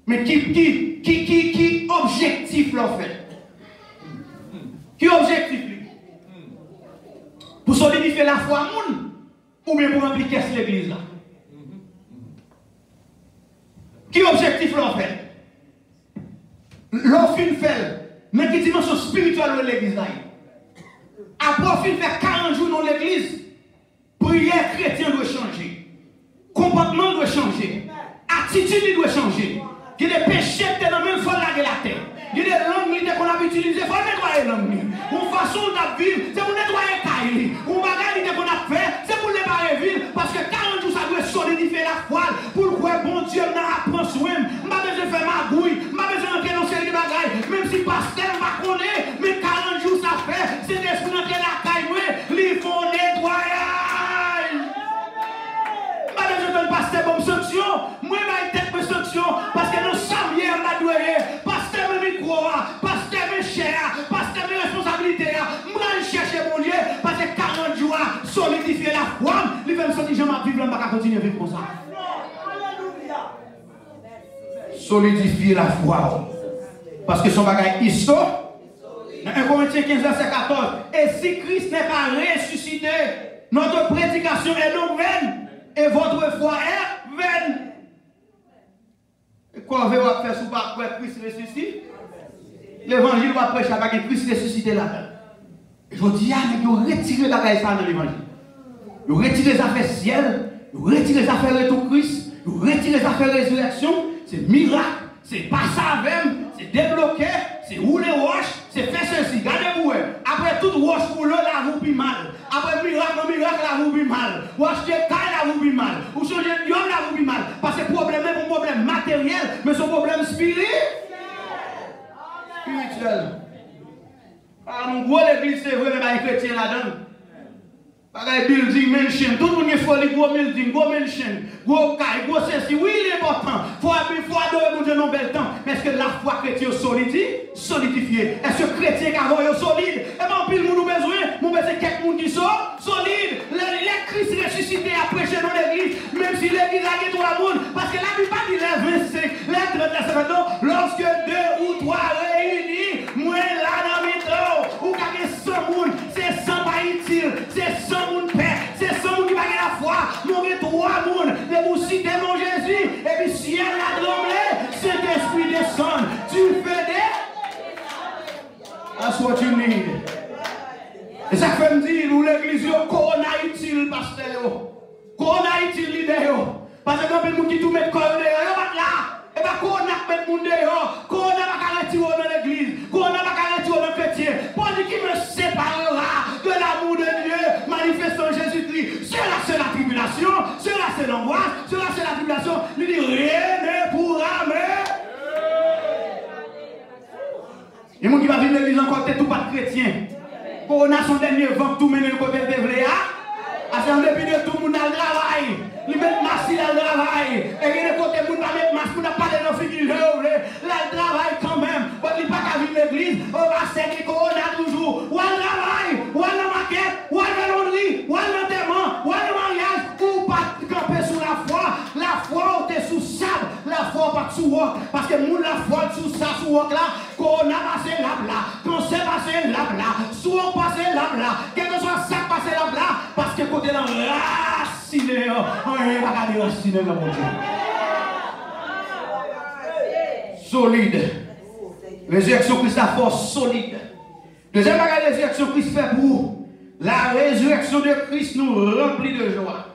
Mais qui objectif l'en fait? Qui objectif lui? Pour solidifier la foi moun ou bien pour remplir qu'est-ce l'église là? Qui objectif l'on fait? L'on fin fait, mais qui dimension spirituelle de l'église là? Après fin faire 40 jours dans l'église, prière chrétienne doit changer. Comportement doit changer. Attitude doit changer. Il y a des péchés qui sont dans le même faut laguer la terre. Il y a des langues qu'on a utilisées, il faut nettoyer les langues. Une façon de vivre, c'est pour nettoyer les cailles. Une bagarre qu'on a fait, c'est pour les barrer vivre. Parce que 40 jours, ça doit solidifier la foi pour quoi bon Dieu m'a apprend soin. M'a besoin de faire ma gouille, m'a besoin d'entrer dans série de bagailles, même si pasteur m'a connaît, mais 40 jours ça fait, c'est l'esprit d'entrer la caille, ils font nettoyage. M'a besoin de pasteur comme sanction, moi m'a tête de sanction, parce que nous sommes hier m'a doué, pasteur me micro, pasteur me cher, pasteur me responsabilité, moi chercher mon Dieu, parce que 40 jours solidifier la foi, il va me sentir je m'en vivre, je vais continuer à vivre comme ça. Solidifier la foi. Parce que son bagage historique, dans 1 Corinthiens 15, verset 14, et si Christ n'est pas ressuscité, notre prédication est donc vaine, et votre foi est vaine. Et quoi vous va faire sous pas Christ ressuscité? L'évangile va prêcher avec Christ ressuscité là-dedans. Je vous dis, mais vous retirez la bagage ça dans l'évangile. Vous retirez les affaires ciel, vous retirez les affaires retour Christ, vous retirez les affaires résurrection, c'est miracle, c'est passer avec, c'est débloquer, c'est rouler roche, c'est faire ceci. Regardez-vous, après toute roche pour l'eau, là vous mal. Après miracle, là vous mal. Roche de taille, là vous mal. Ou changer de homme, là vous mal. Parce que le problème est un problème matériel, mais c'est un problème spirituel. Ah, mon gros l'église, c'est vrai, mais les chrétiens là-dedans. Bagay building, mansion, tout le monde est folie, gros building, gros mansion, gros caille, gros ceci. Oui, il est important. Faut adorer mon Dieu dans bel temps. Mais est-ce que la foi chrétienne solidifiée? Est-ce que chrétien qui a solide? Et bien, pile nous besoin, mon besoin quelques monde qui sont solides. Les Christ ressuscité à prêcher dans l'église, même si l'église a gagné tout le monde. Parce que la Bible pas dit les 25, les 30, les 50 ans, lorsque 2 ou 3 réunis, moi là dans le métro, ou qu'il y a 100 personnes, c'est 100 pas utile, c'est 100 moun paix, c'est 100 moun qui va gagner la foi, nous avons 3 moun, les vous citez mon Jésus, et puis ciel a tremblé, cet esprit descend, tu fais des... That's what you need. Et ça fait me dire, où l'église, corona utile, pasteur, corona utile leader, parce que quand il y a des gens qui tout mettent corona, ils vont là, et bien corona met moun dehors, corona va retirer dans l'église, corona va retirer dans le chrétien, pour dire qui me séparera de l'amour de Dieu manifestant Jésus-Christ. Cela c'est la tribulation, cela c'est l'angoisse, cela c'est la tribulation. Il dit rien ne pourra me. Et les gens qui va vivre l'église encore, c'est tout pas chrétien. Corona son dernier vent, tout mener le côté de Véléa. À ce moment-là, depuis tout le monde a le travail. Ils mettent masque dans le travail. Et il y a des côtés, ils mettent masque, ils ne pas de nos figures. Là, le travail quand même. Il n'y a pas qu'à vivre l'église. On va servir Corona toujours. Ou le travail, ou la maquette, ou la laundrie, ou l'enterrement, ou le mariage. Ou pas camper sous la foi. La foi, on est sous sable. La foi, pas sous roc. Parce que nous, la foi, sous ça, sous roc là. Corona passe là, cancer passe là, souvent passe là. Quel que soit ça passe là. Parce que côté là, raciné. On va regarder raciné dans mon Dieu. Solide. Résurrection Christ a force solide. Deuxième bagage, résurrection Christ fait pour la résurrection de Christ nous remplit de joie.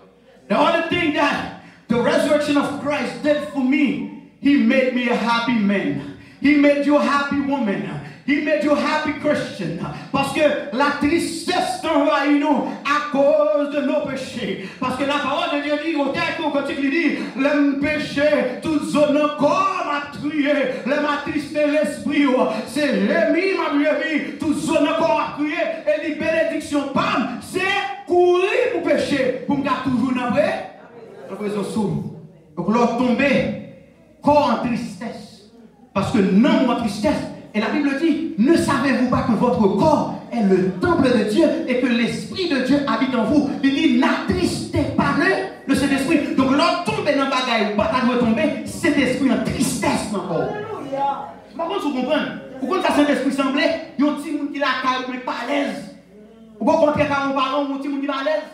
The other thing that the resurrection of Christ did for me, He made me a happy man. He made you a happy woman. He made you a happy Christian. Parce que la tristesse t'envahit nous à cause de nos péchés. Parce que la parole de Dieu dit au texte au cantique, il dit, le péché, toute zone de corps m'a tué, le m'a tristé l'esprit. C'est Rémi m'a tué, toute zone de corps a tué. Et dit bénédiction, bam, c'est courir pour pécher. Pour me garder toujours dans la présence. Donc l'autre tombé, corps en tristesse. Parce que non, en tristesse. Et la Bible dit, ne savez-vous pas que votre corps est le temple de Dieu et que l'Esprit de Dieu habite en vous? Il dit, n'attristez pas le Saint-Esprit. Donc, l'autre tomber dans le bagaille, pas doit tomber, cet esprit en tristesse encore. Alléluia. Par contre, vous comprenez? Pourquoi ça Saint-Esprit semblait? Il y a un petit monde qui l'a calme, mais pas à l'aise. Ou pas contre quand on parle, un petit monde qui va à l'aise.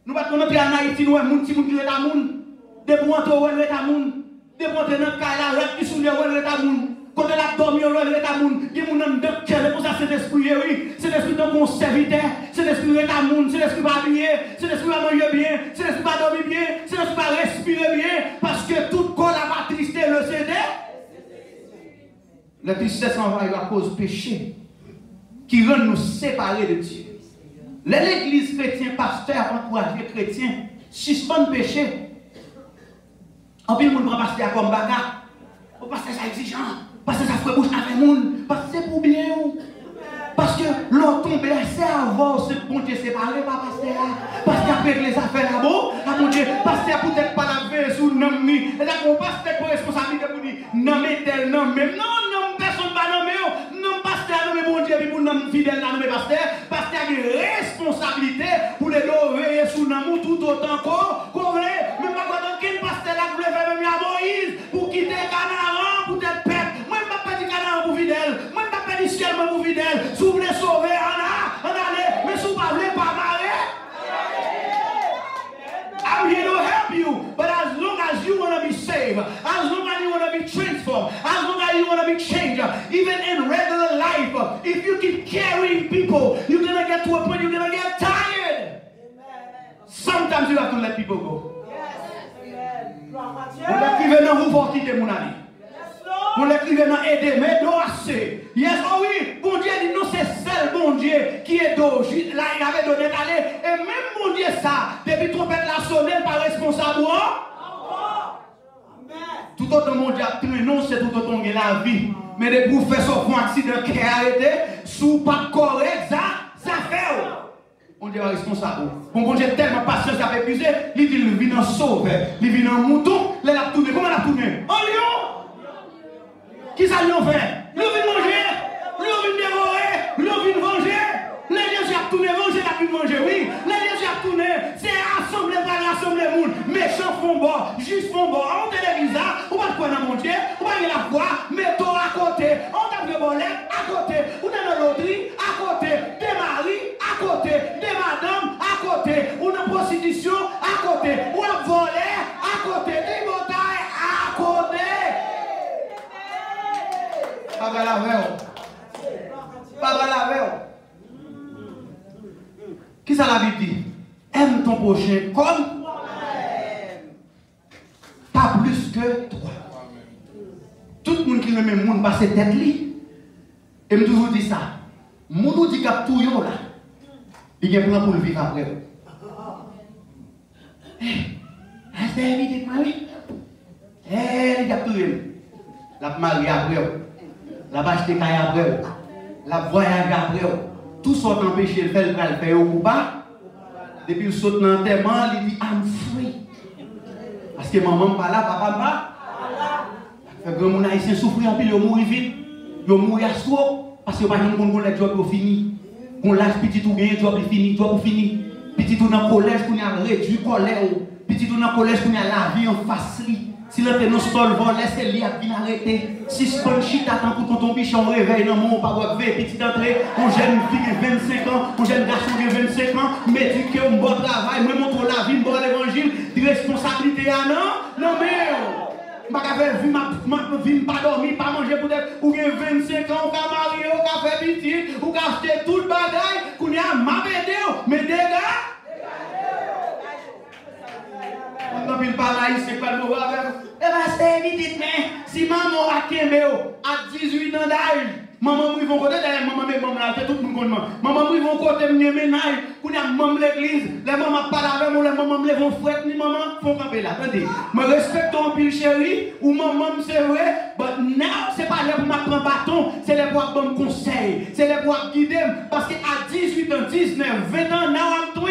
Nous ne pouvons pas entrer en Haïti, nous, un petit monde qui est à moun. Des bons entrer, on est à moun. Des bons entrer dans le cas, là, qui sont les on est à moun. Quand elle a dormi, on est à moun. Il y a moun dans le cœur, pour ça, c'est l'esprit, oui. C'est l'esprit de mon serviteur. C'est l'esprit est à moun. C'est l'esprit pas habillé. C'est l'esprit pas manger bien. C'est l'esprit pas dormir bien. C'est l'esprit pas respirer bien. Parce que tout corps a tristé le CD. La tristesse envahit à cause du péché qui rend nous séparer de Dieu. L'église chrétienne, pasteur, encourage les chrétiens, suspend le péché. En plus, le monde prend pasteur comme bagarre. Au pasteur, ça exigeant. Parce que ça fait bouche avec le monde. Parce que c'est pour bien. Parce que l'on tombe, c'est avant ce bon Dieu séparé par pasteur. Parce qu'après les affaires là-bas, mon Dieu, pasteur peut-être pas la veille sous le nom. Et là, on pasteur pour responsabilité pour dire, non, mais tel nom, même non, personne ne va nommer. Non, pasteur, non, mais bon Dieu, pour nom fidèle, non, mais pasteur a une responsabilité pour les veiller sous le nom tout autant qu'on veut. Même pas quand quel pasteur là voulait faire même à Moïse pour quitter Canaan, pour être peuple. Moi, je ne pas dire Canaan pour fidèle. Moi, je ne pas dire ciel pour fidèle. Si vous voulez sauver, on allez. Mais si vous ne voulez pas marrer, I'm here to help you. But as long as you want to be saved, as long as you want to be transformed, as long as you want to be changed, even in regular life, if you keep carrying people, you're going to get to a point you're going to get tired. Sometimes you have to let people go. Vous l'écrivez dans vous quitter mon ami. Vous l'écrivez dans aider, mais d'eau assez. Yes, oh oui, bon Dieu dit non, c'est seul bon Dieu qui est d'eau. Là, il avait donné d'aller. Et même bon Dieu, ça, depuis trompette la sonné, pas responsable. Tout autant mon Dieu a tué, non, c'est tout autant que la vie. Mais les vous faites son accident qui est arrêté, sous pas correct, ça fait. On dit responsable. Bon Dieu tellement patient, ça fait épuisé. Il dit, il vient en sauver. Il vient en mouton. Il a tourné. Comment il a tourné? En lion. Qui ça lui a fait? Il vient manger. Il vient dévorer. Il vient venger. Les gens ont tourné, manger, il a pu manger. Oui. Les gens ont tourné. C'est rassembler, pas rassembler le monde. Méchants font bon. Juste font bon. On télévise. On va quoi dans mon Dieu? On va la voir. Mettons à côté. On tape de bolette à côté. On est dans l'auderie à côté. Des maris à côté. Des madames à côté. On a prostitution à côté. On a volé à côté. Des batailles à côté. Pas la veille. Pas la veille. Qui ça la Bible dit? Aime ton prochain comme toi-même. Pas plus que toi. Tout le monde qui aime le monde passe tête li. Et me toujours dit ça. Mon nous dit qu'à tout yo là. Il y a un plan pour le vivre après. Est-ce que invité Marie? Il y a tout yo. La mariée après. La vache de caille après. La voyage après. Tout ça empêché de faire le faire ou pas. Depuis le saut dans le terme, il dit I'm free. Parce que maman pas là, papa pas. Fait que mon haïtien souffre en pile, il mourit vite. Il mourit à soi. Parce que pas de monde le job est fini. On lâche petit tout bien, job est fini, job est fini. Petit tout dans le collège, qu'on a réduit colère. Petit tout dans le collège, qu'on a la vie en face. Si l'on non stol vol, laissez lui à bien arrêter. Si stol shit attend pour ton bichon réveille dans mon pas petit entrée, on jeune fille de 25 ans, on jeune garçon de 25 ans, mais tu que un bon travail, moi montre la vie, bon l'évangile, de responsabilité à non mais pas faire vie pas dormir, pas manger peut-être ou 25 ans, ou ka marier, ou ka faire petit, ou ka acheter tout le bagage, qu'on y a m'abédé, mais dégâts. Quand il parle là, il sait pas le mot avec. Eh bien, c'est vite, mais si maman a Kembeo à 18 ans d'âge, maman mouille vont côté d'ailleurs, maman mais maman là, c'est tout le monde connaît. Maman mouille vont côté de ménage, pour y a maman l'église, les mamans parlent avec moi, les mamans me vont fouetter, ni maman font camper là. Attendez, me respecte ton pile chéri, ou maman c'est vrai, but now c'est pas là pour m'apprendre bâton, c'est là pour me conseil, c'est là pour guider, parce qu'à 18 ans, 19, 20 ans, now I'm 20,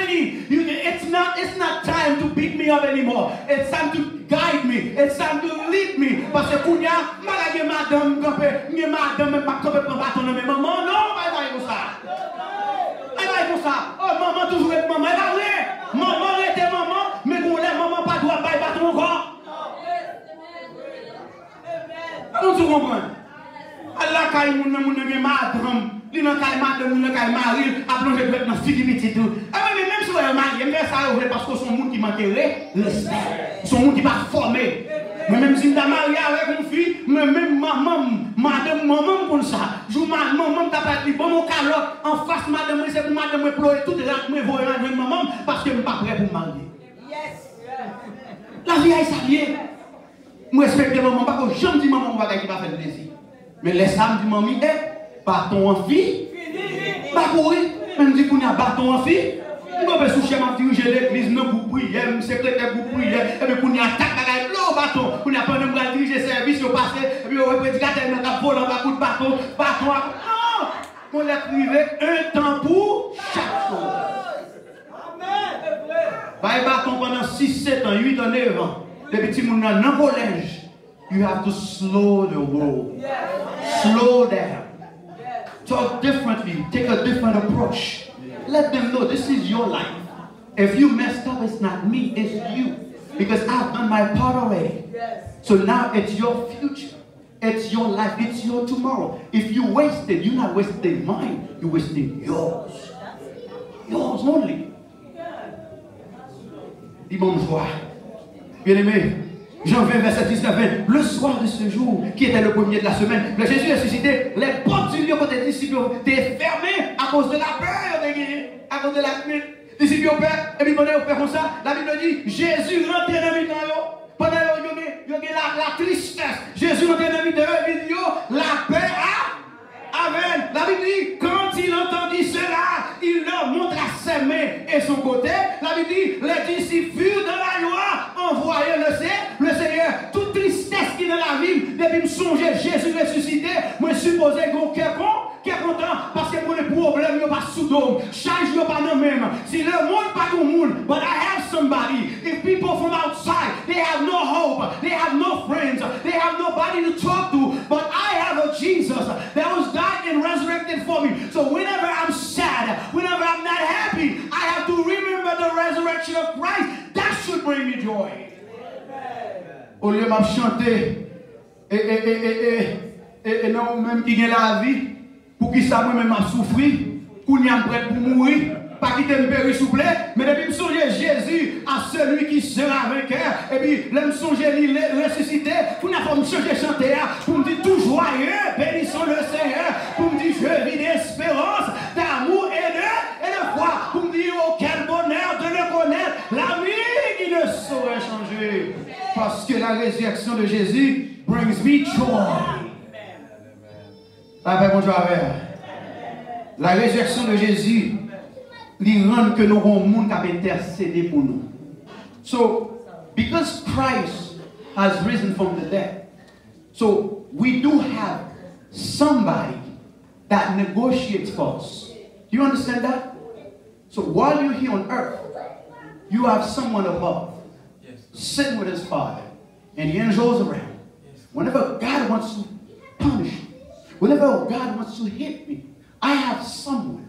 it's not time to beat me up anymore. It's time to guide me. It's time to lead me. Parce que Kounia, malgré madame, madame, pas comme un bâton, mais maman, non, bye pour ça. Bye pour ça. Oh, maman, toujours être maman. Elle vrai. Maman était maman, mais qu'on l'a maman pas droit, bye bâton encore. On se comprend. Allah, quand il y a madame, il y a madame, il y a mari, à plonger peut-être dans figurité tout. Mais même si vous avez marié, mais ça parce que son monde qui manquerait respect. Son monde qui n'est pas formé. Mais même si je suis marié avec une fille, mais même madame, maman pour ça. Je maman t'a pas dit, bon, mon calotte, en face, madame, c'est pour madame, pleurer tout et là, je vais voir maman parce que je ne suis pas prêt pour me marier. La vie est saliée. Je respecte maman, parce que je me dis maman, on va faire plaisir. Mais les femmes disent, maman, bâton en fille. Pas courir. Même si on a bâton en fille. On peut soucher ma diriger l'église, non, pour prier, secrétaire pour prier, et puis on y attaque à l'eau. au bâton. On n'a pas de diriger service, on passe, et puis on prédicateur, on a volé un coup de bâton. Non! On l'a privé un temps pour chaque chose. Amen. Bâton pendant 6, 7 ans, 8 ans, 9 ans. Les petits gens dans le collège. You have to slow the roll. Slow down. Talk differently. Take a different approach. Let them know this is your life. If you messed up, it's not me, it's you. Because I've done my part already. So now it's your future. It's your life. It's your tomorrow. If you wasted, you're not wasting mine. You're wasting yours. Yours only. Dis bon joie. Bien aimé. Jean 20, verset 19. Le soir de ce jour, qui était le premier de la semaine, le Jésus est ressuscité. Les portes du lieu côté des disciples étaient fermées à cause de la peur, à cause de la crainte. Les disciples ont peur, et puis pendant qu'ils ont peur comme ça, la Bible dit Jésus rentrait dans le milieu. Pendant qu'il y a la tristesse, Jésus rentrait dans le milieu, la paix Amen. La Bible dit, quand il entendit cela, il leur montra ses mains et son côté. La Bible dit, les disciples furent dans la joie en voyant le Seigneur. Toute tristesse qui est dans la vie, depuis me songer Jésus ressuscité, moi supposé qu'on qui est content parce que mon problème n'est pas sous dôme. Change n'est pas le même. Si le monde pas tout le monde, but I have somebody. If people from outside, they have no hope, they have no friends, they have nobody to talk to, but I have a Jesus that was died and resurrected for me. So whenever I'm sad, whenever I'm not happy, I have to remember the resurrection of Christ. That should bring me joy. Au lieu de chanter et non même qui gagne la vie. Pour qui ça moi-même a souffri, pour n'y a prêt pour mourir, pas quitter me périr s'il vous plaît, mais depuis me songer Jésus à celui qui sera vainqueur, et puis là me songer lui ressuscité, pour n'a pas me changer chanter, pour me dire tout joyeux, bénissons le Seigneur, pour me dire je vis d'espérance, d'amour et de foi, pour me dire oh quel bonheur de le connaître, l'ami qui ne saurait changer, parce que la résurrection de Jésus brings me joy. Avec mon avec. La résurrection de Jésus, il rend que nous avons un monde qui a intercédé pour nous. So, because Christ has risen from the dead, so we do have somebody that negotiates for us. Do you understand that? So while you're here on earth, you have someone above, sitting with his Father, and the angels around. Whenever God wants to punish you, whenever God wants to hit me, I have someone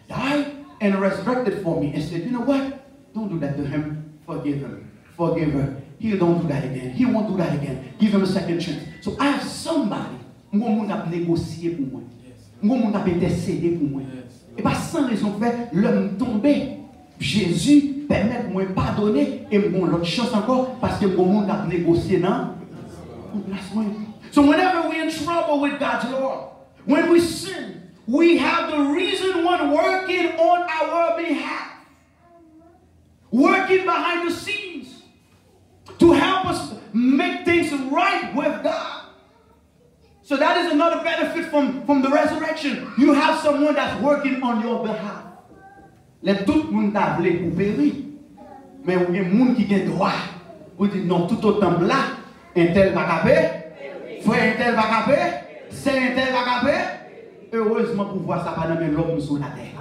that died and resurrected for me and said, you know what? Don't do that to him. Forgive him. Forgive her. He don't do that again. He won't do that again. Give him a second chance. So I have somebody who a négocié pour moi. Who a intercédé pour moi. Et pas sans raison fait, l'homme tombé. Jésus permet de me pardonner et me l'autre chance encore parce que mon monde a négocié dans place moi. So whenever we're in trouble with God's law, when we sin, we have the reason one working on our behalf, working behind the scenes to help us make things right with God. So that is another benefit from the resurrection. You have someone that's working on your behalf. Let tout le monde t'appeler pour périr, mais il y a des gens qui ont droit. Vous dites non, tout autant là, un tel va caper. Frère un tel va caper, c'est un tel va caper. Heureusement pour voir ça pas dans l'homme sous la terre.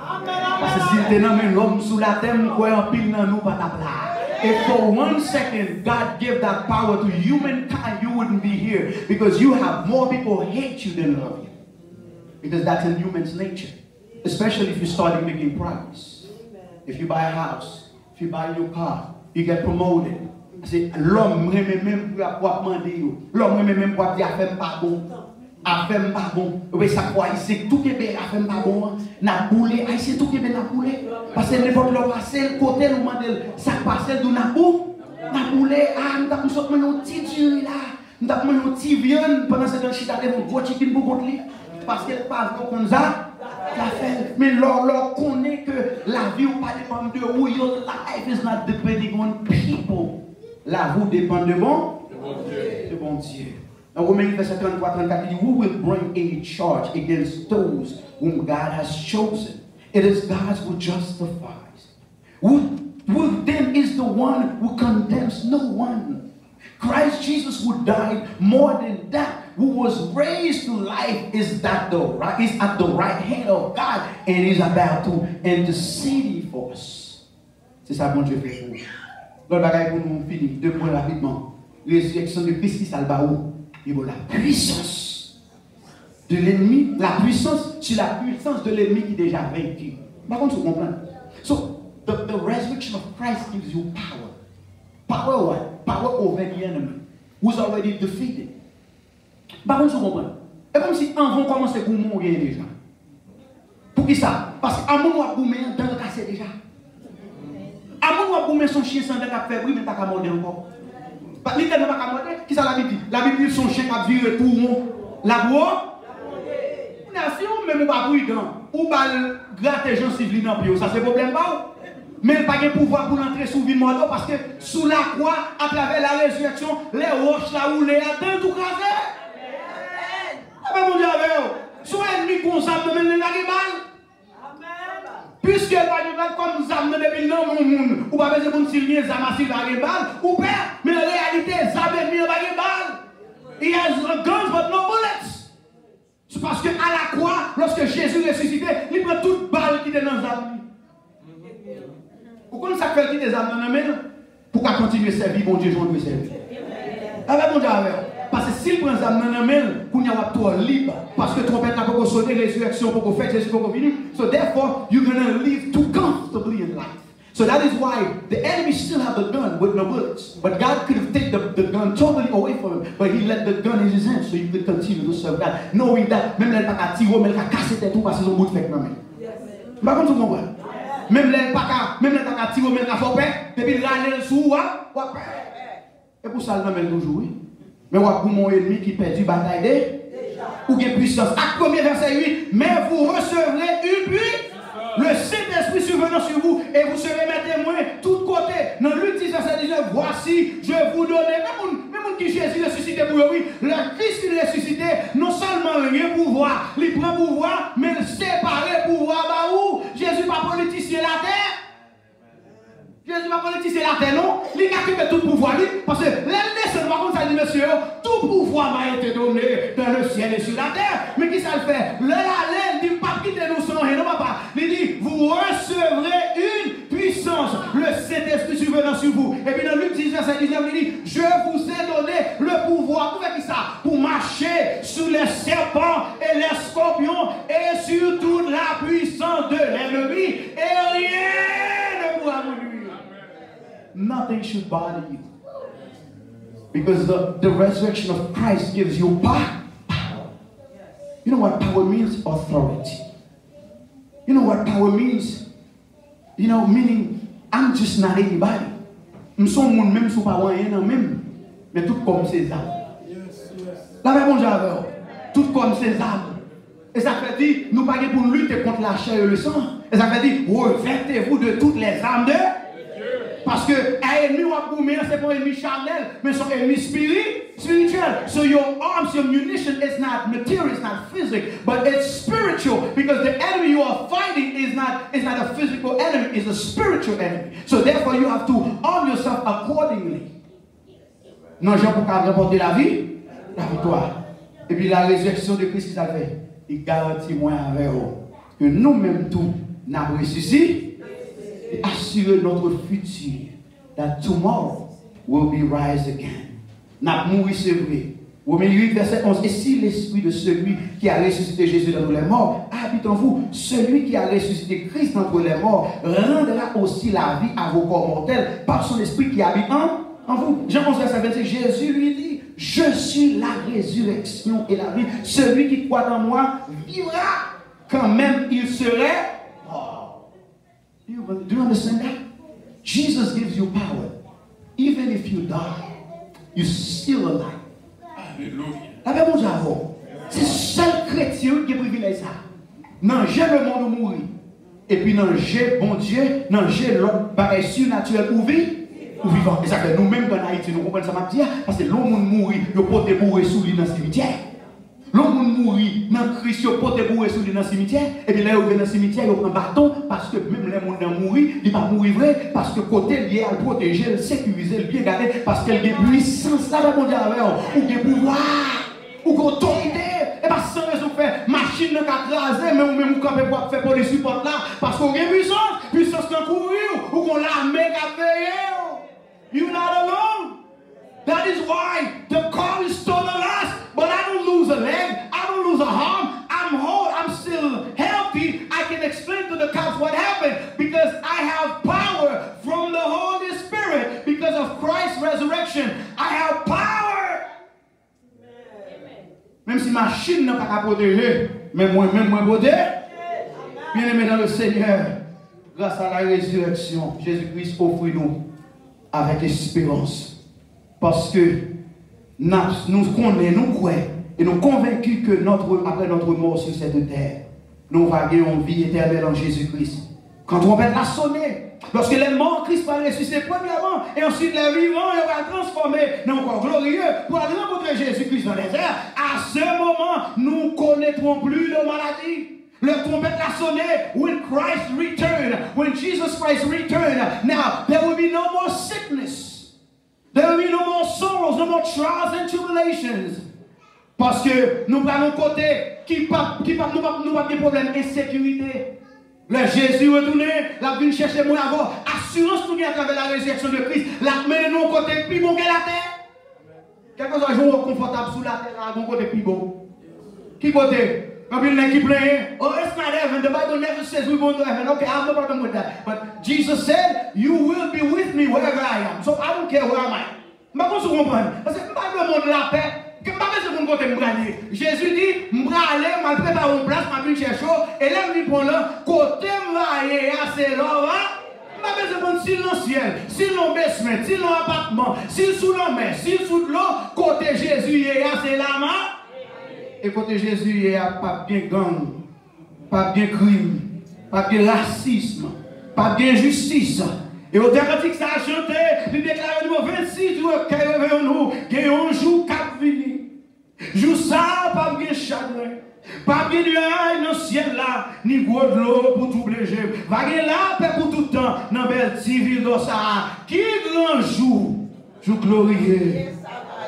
Parce que s'il était dans l'homme sous la terre, nous croyons pile dans nous pas là. If for 1 second God gave that power to humankind, you wouldn't be here because you have more people hate you than love you. Because that's in human's nature. Especially if you start making progress. If you buy a house, if you buy a new car, you get promoted. L'homme même pour demander, l'homme même pour dire affaire pas bon, affaire pas bon. Oui ça quoi ici tout Québec affaire pas bon, n'a boulé, ici tout Québec n'a boulé. Parce que n'importe le passer côté nous demander ça passer d'où n'a boulé, ah nous t'a sorti un petit dieu là, nous t'a un petit viande pendant cette chita de mon gros chicken pour contre lui parce qu'elle passe comme ça. Mais l'on connaît que la vie ou pas dépend de où your life is not depending on people. La vie dépend de bon Dieu. Dans Romains verset 33-34, il dit, who will bring a charge against those whom God has chosen? It is God who justifies. Who then is the one who condemns? No one. Christ Jesus who died, more than that, who was raised to life, is at the right hand of God and is about to intercede for us. C'est ça, bon Dieu fait pour nous. L'autre bagaille pour nous finir, 2 points rapidement. Résurrection de Christ qui salva où? Il y a la puissance de l'ennemi, la puissance sur la puissance de l'ennemi qui est déjà vaincu. Par contre, vous comprenez? So, the resurrection of Christ gives you power. Power what? Power over the enemy who's already defeated. Par contre, vous comprenez? C'est comme si on va commencer pour mourir déjà. Pour qui ça? Parce qu'à mon moment, vous mettez dans le cassé déjà. À mon moment, vous mettez son chien sans faire bruit, mais t'as qu'à morder encore. Littéralement, pas qu'à morder. Qui ça la Bible dit? La Bible dit son chien qui a viré tout le monde. La bois. Si on même pas prudent, ou pas gratter gens civils dans le ça c'est problème pas. Mais il n'y a pas de pouvoir pour entrer sous vie mort parce que sous la croix, à travers la résurrection, les roches là où les attendent tout casé. Amen. Mon Dieu, sous ennemi qu'on s'aime, même les balles. Puisque il va nous comme zam depuis non mon monde, ou pas besoin de signer zamassi dans les balles, ou père, mais en réalité, zam ennemi dans les balles. Il y a guns but no bullets. C'est parce qu'à la croix, lorsque Jésus ressuscité, il prend toute balle qui est dans les âmes. Pourquoi ça fait qu'il des âmes dans la main? Pourquoi continuer à servir, bon Dieu, je veux servir? Avec mon Dieu, parce que s'il prend les âmes dans la main, pour n'y avoir pas libre, parce que trompette n'a pas sonné, résurrection, pour faire Jésus, pour venir. So therefore, you're going to live too comfortably in life. So that is why the enemy still have the gun with no bullets. But God could have taken the gun totally away from him. But he let the gun in his hand so you could continue to serve God. Knowing that, même les pas tirer, même les casser tête tout parce qu'ils ont bout de fait même. Par contre, vous comprenez? Même les pas tirer, même les faire peur, depuis le râler sous, et pour ça, il le toujours. Mais pour mon ennemi qui perd du bataille, ou qui puissance. Acte 1er, verset 8. Mais vous recevrez une puissance. Le Saint-Esprit survenant sur vous et vous serez mes témoins tout côté. Dans Luc 10, verset 19, voici, je vous donne, même qui Jésus ressuscité pour lui, le Christ qui ressuscité, non seulement rien pouvoir, il prend pouvoir, mais il sépare pouvoir, bah où Jésus pas politicien la terre. Jésus va politiser la terre, non? Il a occupé tout pouvoir, parce que l'ennemi, par contre, ça dit, monsieur, tout pouvoir m'a été donné dans le ciel et sur la terre. Mais qui ça le fait? Le laine dit, pas quitter nous sans rien, non, papa. Il dit, vous recevrez une puissance, le Saint-Esprit survenant sur vous. Et puis dans Luc 10, verset 19, il dit, je vous ai donné le pouvoir, pour faire ça? Pour marcher sur les serpents et les scorpions et sur toute la puissance de l'ennemi. Et rien ne pourra vous nuire. Nothing should bother you. Because the resurrection of Christ gives you power. You know what power means? Authority. You know what power means? You know, meaning I'm just not anybody. Je suis même si pas rien même, mais tout comme ces âmes. La même chose avec tout comme ces âmes. Et ça fait dire, nous pas pour lutter contre la chair et le sang. Et ça fait dire, revêtez-vous de toutes les âmes de. Parce que l'ennemi c'est pas un ennemi charnel, mais c'est un ennemi spirituel. So your arms, your munition is not material, it's not physical, but it's spiritual. Because the enemy you are fighting is not a physical enemy, it's a spiritual enemy. So therefore you have to arm yourself accordingly. Non, Jean pour remporter la vie, la victoire. Et puis la résurrection de Christ, ça fait, il garantit moi avec vous que nous-mêmes tous n'avons ressuscité. Assurer notre futur, that tomorrow will be rise again. N'a mourir c'est vrai. Romains 8, verset 11. Et si l'esprit de celui qui a ressuscité Jésus d'entre les morts habite en vous, celui qui a ressuscité Christ d'entre les morts rendra aussi la vie à vos corps mortels par son esprit qui habite en vous. Jean 11, verset 25. Jésus lui dit, je suis la résurrection et la vie. Celui qui croit en moi vivra quand même il serait. Do you understand that? Jesus gives you power. Even if you die, you're still alive. Alléluia. C'est seul chrétien qui privilège ça. Non, j'ai le monde de mourir. Et puis non, j'ai bon Dieu, non, j'ai l'autre bagage surnaturel ou vivant. Et ça fait nous-mêmes dans Haïti, nous comprenons ça, parce que l'homme mourir, il peut mourir sous lui dans le cimetière. l'homme mourit dans Christ, il porte bourré sur dans le cimetière, et puis là, il vient dans le cimetière, il prend un bâton, parce que même les gens qui mourir, il va mourir vrai, parce que côté lié à le protéger, le sécuriser, le bien garder, parce qu'il y a puissance là, mon Dieu, ou il y a pouvoir, ou autorité, et pas sans raison faire machine qui a crasé, mais ou même quand on faire pour les supports là, parce qu'on a puissance qui a couru, ou qu'on l'armée qui a veillé. You're not alone. That is why the car is stolen lost, but I don't lose a leg, I don't lose a arm, I'm whole, I'm still healthy. I can explain to the cops what happened because I have power from the Holy Spirit because of Christ's resurrection. I have power. Même si ma machine n'a pas protégé, mais moi-même, moi protégé. Bien aimé dans le Seigneur, grâce à la résurrection, Jésus-Christ offre nous avec espérance. Parce que nous connaissons, nous croyons et nous convaincus que après notre mort sur cette terre, nous vaguons en vie éternelle en Jésus-Christ. Quand on va la sonner, lorsque les morts, Christ va ressusciter premièrement, et ensuite les vivants, il va transformer dans un corps glorieux pour aller rencontrer Jésus-Christ dans les airs. À ce moment, nous ne connaîtrons plus de maladie. Le trompette a sonné when Christ returned, when Jesus Christ returned. Now, there will be no more sickness. There will be no more sorrows, no more trials and tribulations. Parce que nous prenons côté qui pas de problème d'insécurité. Le Jésus retourné, la vie chercher moi avant assurance nous à travers la résurrection de Christ. La main nous côté plus bon que la terre. Quelque chose jour confortable sous la terre, à mon côté plus bon. Qui côté? Quand il y a qui plaignent, oh, it's not heaven. The Bible never says we're going to heaven. Okay, I have no problem with that. But Jesus said, you will be with me wherever I am. So I don't care where I'm at. Je ne sais pas comprendre. Parce que je ne sais pas le monde de la paix. Je ne sais pas ce côté me Jésus dit, je vais aller, je vais préparer une place, je vais chercher. Et là, je vais prendre côté je vais aller, c'est là. Je vais s'il dans le ciel, s'il dans le basement, s'il dans l'appartement, s'il sous la mer, s'il sous l'eau, côté Jésus, c'est là. Et côté Jésus, il n'y a pas bien gang, pas bien crime, pas bien racisme, pas bien justice. Et au dernier que ça a chanté, il déclare nous 26 jours qu'il y a nous, qu'il y a un jour qui a venu. Jour ça, pas bien chagrin, pas bien nuage dans le ciel là, ni gros de l'eau pour tout bléger. Va gagner la paix pour tout le temps, dans belle civile d'Ossara. Qui grand jour, jour glorieux.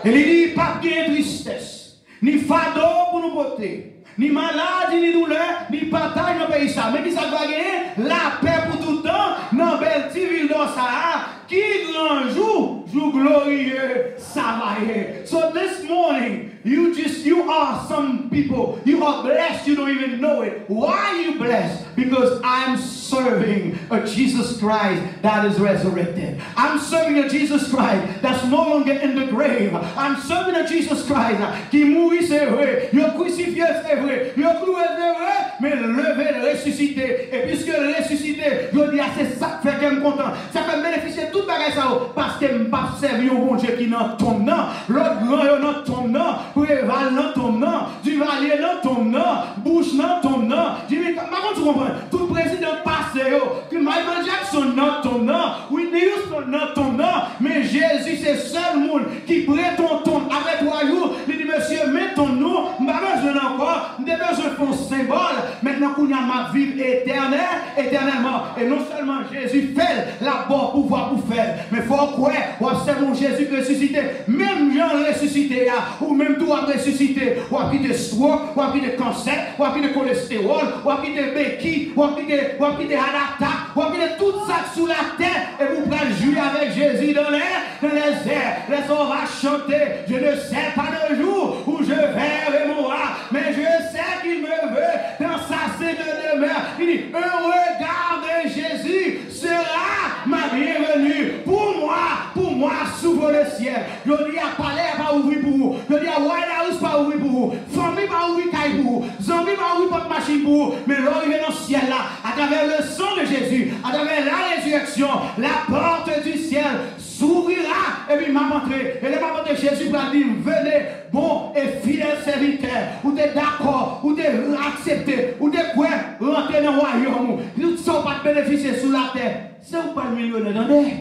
Et il dit, pas bien tristesse, ni fardeau pour nous porter, ni maladie, ni douleur, ni bataille dans le pays ça. Mais qui ça va gagner? La paix pour tout le temps, dans belle civile d'Ossara. Qui grand jour, jour glorieux, ça va y. So this morning, you are some people, you are blessed, you don't even know it. Why are you blessed? Because I'm serving a Jesus Christ that is resurrected. I'm serving a Jesus Christ that's no longer in the grave. I'm serving a Jesus Christ qui mourit, c'est vrai, il a crucifié, c'est vrai, il a cloué, c'est vrai, mais levé, ressuscité. Et puisque ressuscité, je dis, c'est ça qui fait qu'elle est content. Ça fait bénéficier tout le bagage ça, parce que je ne peux pas servir au bon Dieu qui est dans ton nom. L'autre grand est dans ton nom. Préval dans ton nom, Duvalier dans ton nom, Bush dans ton nom. Jimmy, comment tu comprends? Tout le président passé, que Michael Jackson dans ton nom, Whitney Houston dans ton nom, mais Jésus c'est le seul monde qui prête ton nom avec 3 jours. Il dit, monsieur, mets ton nom, je n'ai pas besoin encore, je n'ai pas besoin de ton symbole. Maintenant qu'on a ma vie éternellement. Et non seulement Jésus fait la bonne pouvoir pour faire, mais il faut croire, c'est mon Jésus ressuscité, même Jean ressuscité, ou même tout ressuscité, ou à qui de stroke, ou à qui de cancer, ou à qui de cholestérol, ou à qui de béquille, ou à qui de hadata, ou à qui de tout ça sous la terre, et vous pourrez jouer avec Jésus dans les airs. Les hommes vont chanter, je ne sais pas le jour où je verrai mon roi, mais je sais qu'il me veut dans sa sainte demeure. Il dit, un regard de Jésus sera ma bienvenue. Pour moi, s'ouvre le ciel. Je dis à palais pas ouvrir pour vous. Je dis à White House pas ouvrir pour vous. Famille pas ouvrir caille pour vous. Zombie pas ouvrir votre machine pour vous. Mais l'arrivée dans le ciel là, à travers le sang de Jésus, à travers la résurrection, la porte du ciel s'ouvrira. Et puis m'a montré. Et les mamans de Jésus va dire, venez, bon et fidèle serviteur. Ou t'es d'accord, ou t'es accepté, ou t'es quoi, rentrer dans le royaume. Nous ne sommes pas bénéficiés sous la terre. C'est ou pas le millionnaire, attendez?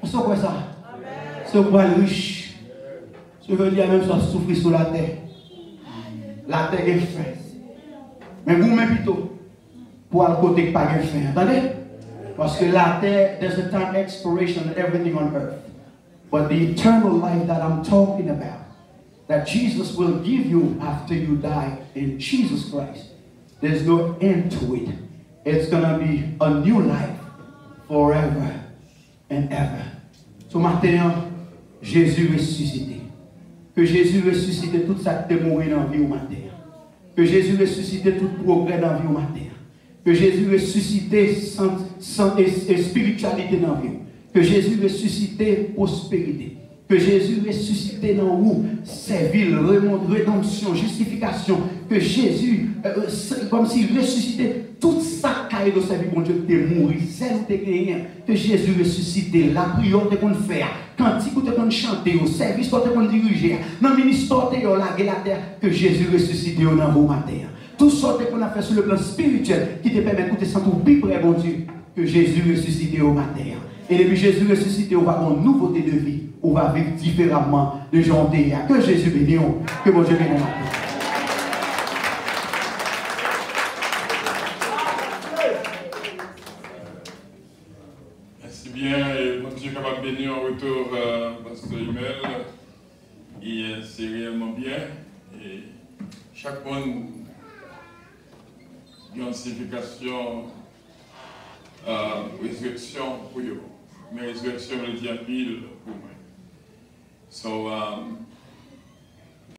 C'est quoi ça? C'est quoi le riche? Je veux dire même ça souffrir sur la terre. la terre est faite. Mais vous-même plutôt, pour le côté pas de fin. Attendez? Parce que la terre, there's a time expiration of everything on earth. But the eternal life that I'm talking about, that Jesus will give you after you die in Jesus Christ, there's no end to it. It's going to be a new life forever and ever. So maintenant, Jésus ressuscité. Que Jésus ressuscite tout ça qui est mort dans la vie au matin. Que Jésus ressuscite tout progrès dans la vie au matin. Que Jésus ressuscite sans spiritualité dans la vie. Que Jésus ressuscite prospérité. Que Jésus ressuscite dans vous, servile, rédemption, justification. Que Jésus, comme s'il ressuscitait tout ça qui est dans sa vie, mon Dieu, qui est mort, celle où tu es. Que Jésus ressuscite, la prière que tu fais, cantique que tu chantes, le service que tu diriges, dans le ministère que tu as la terre, que Jésus ressuscite dans vos matins. Tout ce qu'on a fait sur le plan spirituel qui te permet d'écouter sans tout plus près, mon Dieu, que Jésus ressuscite au matin. Et depuis Jésus ressuscité, on va avoir une nouveauté de vie. On va vivre différemment de gens d'hier. Que Jésus bénisse. Que mon Dieu bénisse. Merci bien. Et mon Dieu est capable de bénir en retour Pasteur Emel. Et c'est réellement bien. Et chaque monde a une signification, résurrection pour eux. Mais résurrection veut dire pile pour moi. So,